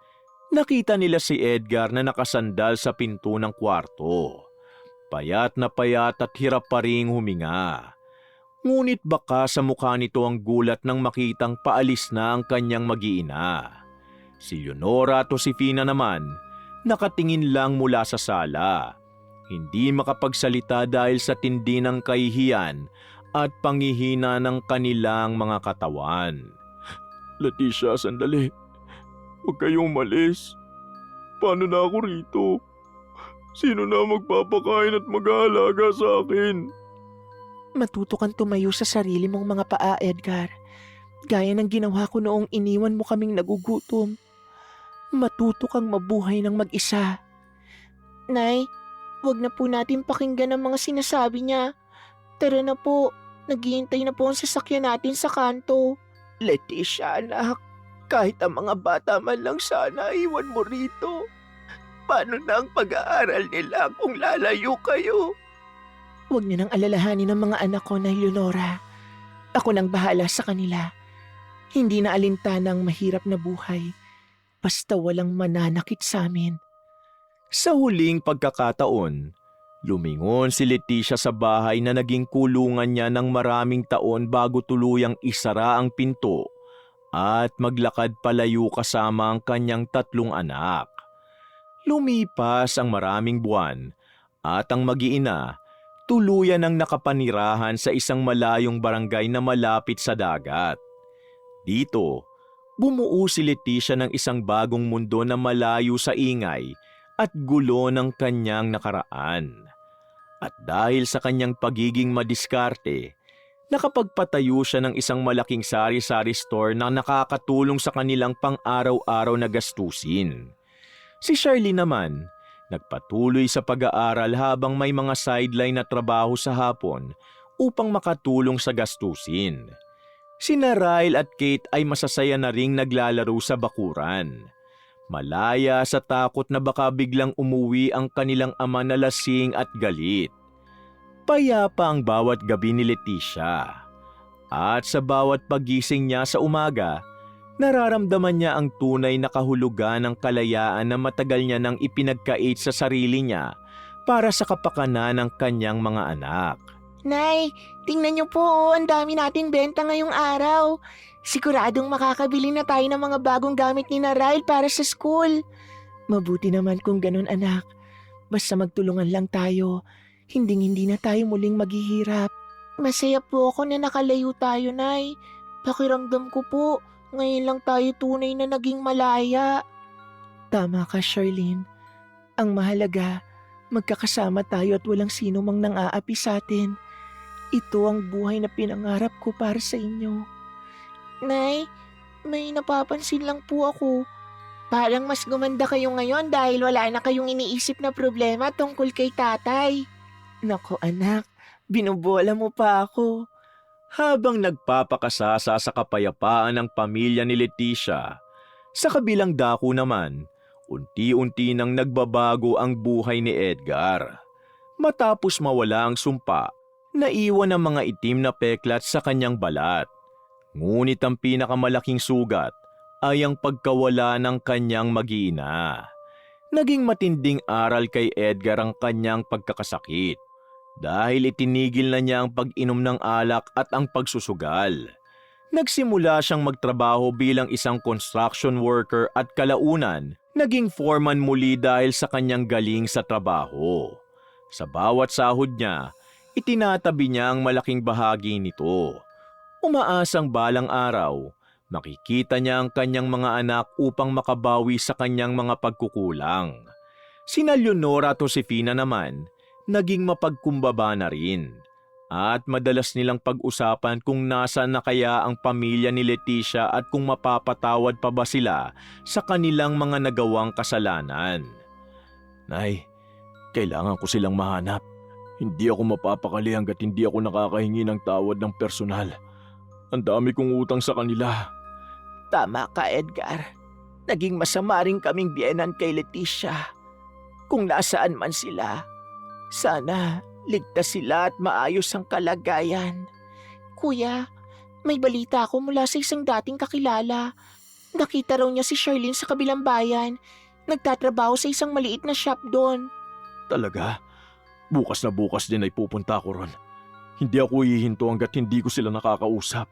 nakita nila si Edgar na nakasandal sa pinto ng kwarto. Payat at hirap pa ring huminga. Ngunit baka sa mukha nito ang gulat nang makitang paalis na ang kanyang mag-iina. Si Leonora at Josefina naman, nakatingin lang mula sa sala. Hindi makapagsalita dahil sa tindi ng kahihiyan at panghihina ng kanilang mga katawan. Leticia, sandali. Huwag kayong umalis. Paano na ako rito? Sino na magpapakain at mag-aalaga sa akin? Matuto kang tumayo sa sarili mong mga paa, Edgar. Gaya ng ginawa ko noong iniwan mo kaming nagugutom. Matuto kang mabuhay ng mag-isa. Nay, wag na po natin pakinggan ang mga sinasabi niya. Tara na po, naghihintay na po ang sasakyan natin sa kanto. Leticia, anak, kahit ang mga bata man lang sana iwan mo rito. Paano na ang pag-aaral nila kung lalayo kayo? Huwag niyo nang alalahanin ng mga anak ko na Leonora. Ako nang bahala sa kanila. Hindi na alintanang mahirap na buhay. Basta walang mananakit sa amin. Sa huling pagkakataon, lumingon si Leticia sa bahay na naging kulungan niya ng maraming taon bago tuluyang isara ang pinto at maglakad palayo kasama ang kanyang 3 anak. Lumipas ang maraming buwan at ang mag-iina tuluyan ang nakapanirahan sa isang malayong barangay na malapit sa dagat. Dito, bumuo si Leticia ng isang bagong mundo na malayo sa ingay at gulo ng kanyang nakaraan. At dahil sa kanyang pagiging madiskarte, nakapagpatayo siya ng isang malaking sari-sari store na nakakatulong sa kanilang pang-araw-araw na gastusin. Si Charlene naman, nagpatuloy sa pag-aaral habang may mga sideline na trabaho sa hapon upang makatulong sa gastusin. Sina Ryle at Kate ay masasaya na ring naglalaro sa bakuran. Malaya sa takot na baka biglang umuwi ang kanilang ama na lasing at galit. Payapa ang bawat gabi ni Leticia. At sa bawat pagising niya sa umaga, nararamdaman niya ang tunay na kahulugan ng kalayaan na matagal niya nang ipinagkait sa sarili niya para sa kapakanan ng kanyang mga anak. Nay, tingnan niyo po, ang dami nating benta ngayong araw. Siguradong makakabili na tayo ng mga bagong gamit ni na Ryle para sa school. Mabuti naman kung ganun, anak. Basta magtulungan lang tayo. Hinding-hindi na tayo muling maghihirap. Masaya po ako na nakalayo tayo, Nay. Pakiramdam ko po, ngayon lang tayo tunay na naging malaya. Tama ka, Charlene. Ang mahalaga, magkakasama tayo at walang sino mang nang-aapi sa atin. Ito ang buhay na pinangarap ko para sa inyo. Nay, may napapansin lang po ako. Parang mas gumanda kayo ngayon dahil wala na kayong iniisip na problema tungkol kay tatay. Nako anak, binubola mo pa ako. Habang nagpapakasasa sa kapayapaan ng pamilya ni Leticia, sa kabilang dako naman, unti-unti nang nagbabago ang buhay ni Edgar. Matapos mawala ang sumpa, naiwan ang mga itim na peklat sa kanyang balat. Ngunit ang pinakamalaking sugat ay ang pagkawala ng kanyang mag-iina. Naging matinding aral kay Edgar ang kanyang pagkakasakit dahil itinigil na niya ang pag-inom ng alak at ang pagsusugal. Nagsimula siyang magtrabaho bilang isang construction worker at kalaunan naging foreman muli dahil sa kanyang galing sa trabaho. Sa bawat sahod niya, itinatabi niya ang malaking bahagi nito. Umaasang balang araw, Nakikita niya ang kanyang mga anak upang makabawi sa kanyang mga pagkukulang. Sina Leonora at Josefina naman, naging mapagkumbaba na rin. At madalas nilang pag-usapan kung nasaan na kaya ang pamilya ni Leticia at kung mapapatawad pa ba sila sa kanilang mga nagawang kasalanan. Nay, kailangan ko silang mahanap. Hindi ako mapapakali hanggat hindi ako nakakahingi ng tawad ng personal. Ang dami kong utang sa kanila. Tama ka, Edgar. Naging masama rin kaming biyenan kay Leticia. Kung nasaan man sila, sana ligtas sila at maayos ang kalagayan. Kuya, may balita ako mula sa isang dating kakilala. Nakita raw niya si Charlene sa kabilang bayan. Nagtatrabaho sa isang maliit na shop doon. Talaga? Bukas na bukas din ay pupunta ako ron. Hindi ako hihinto hanggat hindi ko sila nakakausap.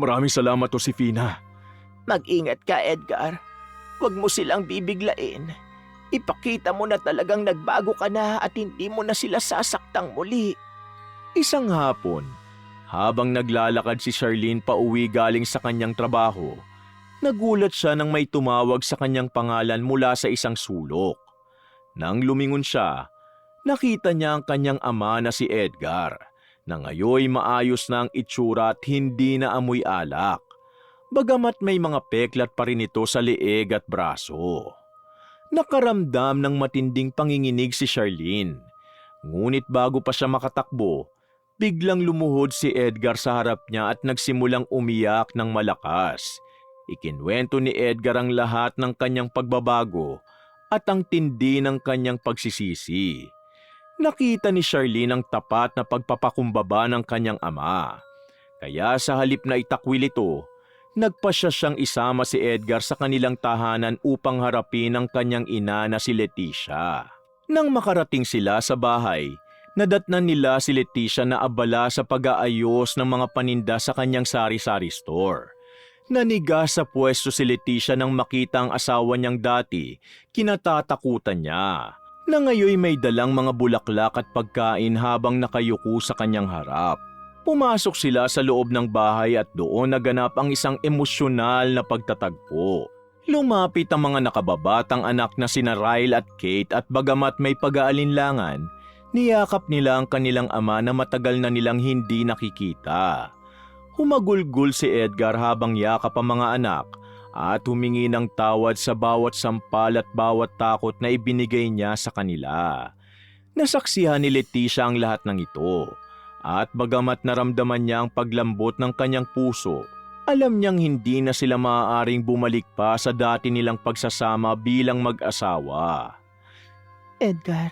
Maraming salamat, Josefina. Mag-ingat ka, Edgar. Huwag mo silang bibiglain. Ipakita mo na talagang nagbago ka na at hindi mo na sila sasaktang muli. Isang hapon, habang naglalakad si Charlene pauwi galing sa kanyang trabaho, nagulat siya nang may tumawag sa kanyang pangalan mula sa isang sulok. Nang lumingon siya, nakita niya ang kanyang ama na si Edgar, na ngayoy maayos na ang itsura at hindi na amoy alak, bagamat may mga peklat pa rin ito sa leeg at braso. Nakaramdam ng matinding panginginig si Charlene. Ngunit bago pa siya makatakbo, biglang lumuhod si Edgar sa harap niya at nagsimulang umiyak ng malakas. Ikinwento ni Edgar ang lahat ng kanyang pagbabago at ang tindi ng kanyang pagsisisi. Nakita ni Charlene ang tapat na pagpapakumbaba ng kanyang ama. Kaya sa halip na itakwil ito, nagpasya siyang isama si Edgar sa kanilang tahanan upang harapin ang kanyang ina na si Leticia. Nang makarating sila sa bahay, nadatnan nila si Leticia na abala sa pag-aayos ng mga paninda sa kanyang sari-sari store. Naniga sa pwesto si Leticia nang makita ang asawa niyang dati, kinatatakutan niya, na ngayoy may dalang mga bulaklak at pagkain habang nakayuko sa kanyang harap. Pumasok sila sa loob ng bahay at doon naganap ang isang emosyonal na pagtatagpo. Lumapit ang mga nakababatang anak na sina Ryle at Kate at bagamat may pag-aalinlangan, niyakap nila ang kanilang ama na matagal na nilang hindi nakikita. Humagulgol si Edgar habang yakap ang mga anak at humingi ng tawad sa bawat sampal at bawat takot na ibinigay niya sa kanila. Nasaksihan ni Leticia ang lahat ng ito. At bagamat naramdaman niya ang paglambot ng kanyang puso, alam niyang hindi na sila maaaring bumalik pa sa dati nilang pagsasama bilang mag-asawa. Edgar,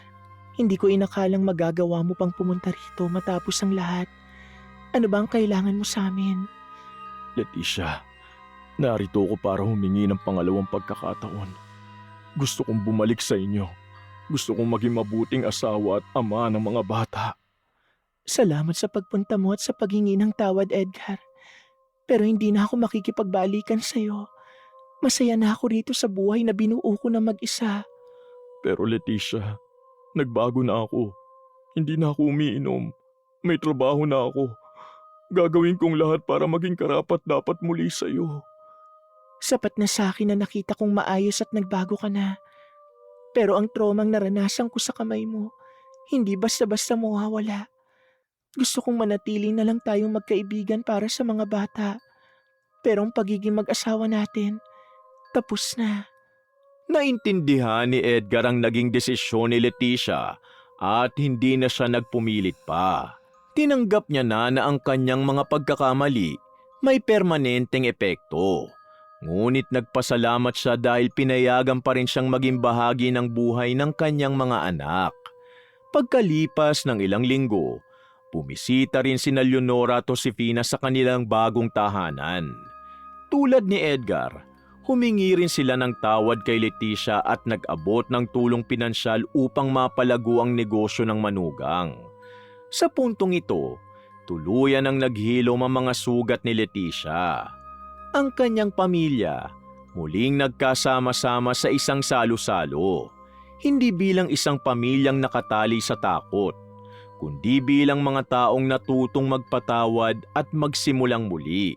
hindi ko inakalang magagawa mo pang pumunta rito matapos ang lahat. Ano ba ang kailangan mo sa amin? Leticia, narito ko para humingi ng pangalawang pagkakataon. Gusto kong bumalik sa inyo. Gusto kong maging mabuting asawa at ama ng mga bata. Salamat sa pagpunta mo at sa paghingi ng tawad, Edgar. Pero hindi na ako makikipagbalikan sa'yo. Masaya na ako rito sa buhay na binuo ko na mag-isa. Pero Leticia, nagbago na ako. Hindi na ako umiinom. May trabaho na ako. Gagawin kong lahat para maging karapat-dapat muli sa'yo. Sapat na sa akin na nakita kong maayos at nagbago ka na. Pero ang traumang naranasan ko sa kamay mo, hindi basta-basta mawawala. Gusto kong manatili na lang tayong magkaibigan para sa mga bata. Pero ang pagiging mag-asawa natin, tapos na. Naintindihan ni Edgar ang naging desisyon ni Leticia at hindi na siya nagpumilit pa. Tinanggap niya na ang kanyang mga pagkakamali may permanenteng epekto. Ngunit nagpasalamat siya dahil pinayagan pa rin siyang maging bahagi ng buhay ng kanyang mga anak. Pagkalipas ng ilang linggo, bumisita rin sina Leonora at Josefina sa kanilang bagong tahanan. Tulad ni Edgar, humingi rin sila ng tawad kay Leticia at nag-abot ng tulong pinansyal upang mapalago ang negosyo ng manugang. Sa puntong ito, tuluyan ang naghilom ang mga sugat ni Leticia. Ang kanyang pamilya muling nagkasama-sama sa isang salo-salo, hindi bilang isang pamilyang nakatali sa takot, kundi bilang mga taong natutong magpatawad at magsimulang muli.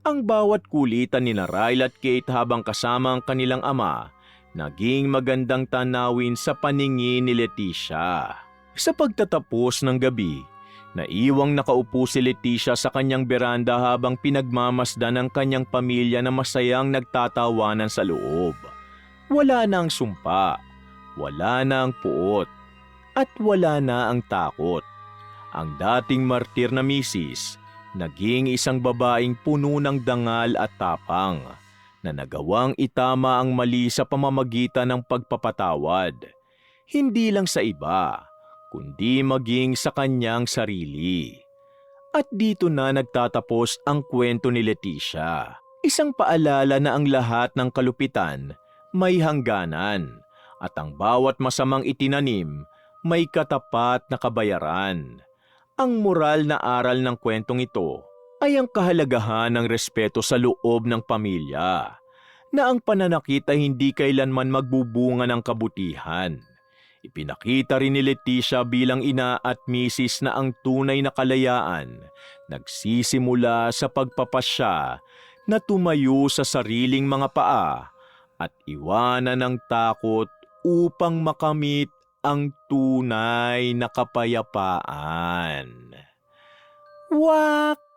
Ang bawat kulitan ni Ryle at Kate habang kasama ang kanilang ama, naging magandang tanawin sa paningin ni Leticia. Sa pagtatapos ng gabi, naiwang nakaupo si Leticia sa kanyang beranda habang pinagmamasdan ng kanyang pamilya na masayang nagtatawanan sa loob. Wala na ang sumpa, wala na ang puot, at wala na ang takot. Ang dating martir na misis, naging isang babaeng puno ng dangal at tapang, na nagawang itama ang mali sa pamamagitan ng pagpapatawad. Hindi lang sa iba, kundi maging sa kanyang sarili. At dito na nagtatapos ang kwento ni Leticia. Isang paalala na ang lahat ng kalupitan may hangganan, at ang bawat masamang itinanim may katapat na kabayaran. Ang moral na aral ng kwentong ito ay ang kahalagahan ng respeto sa loob ng pamilya, na ang pananakit ay hindi kailanman magbubunga ng kabutihan. Ipinakita rin ni Leticia bilang ina at misis na ang tunay na kalayaan nagsisimula sa pagpapasya na tumayo sa sariling mga paa at iwanan ng takot upang makamit ang tunay na kapayapaan. Wakas!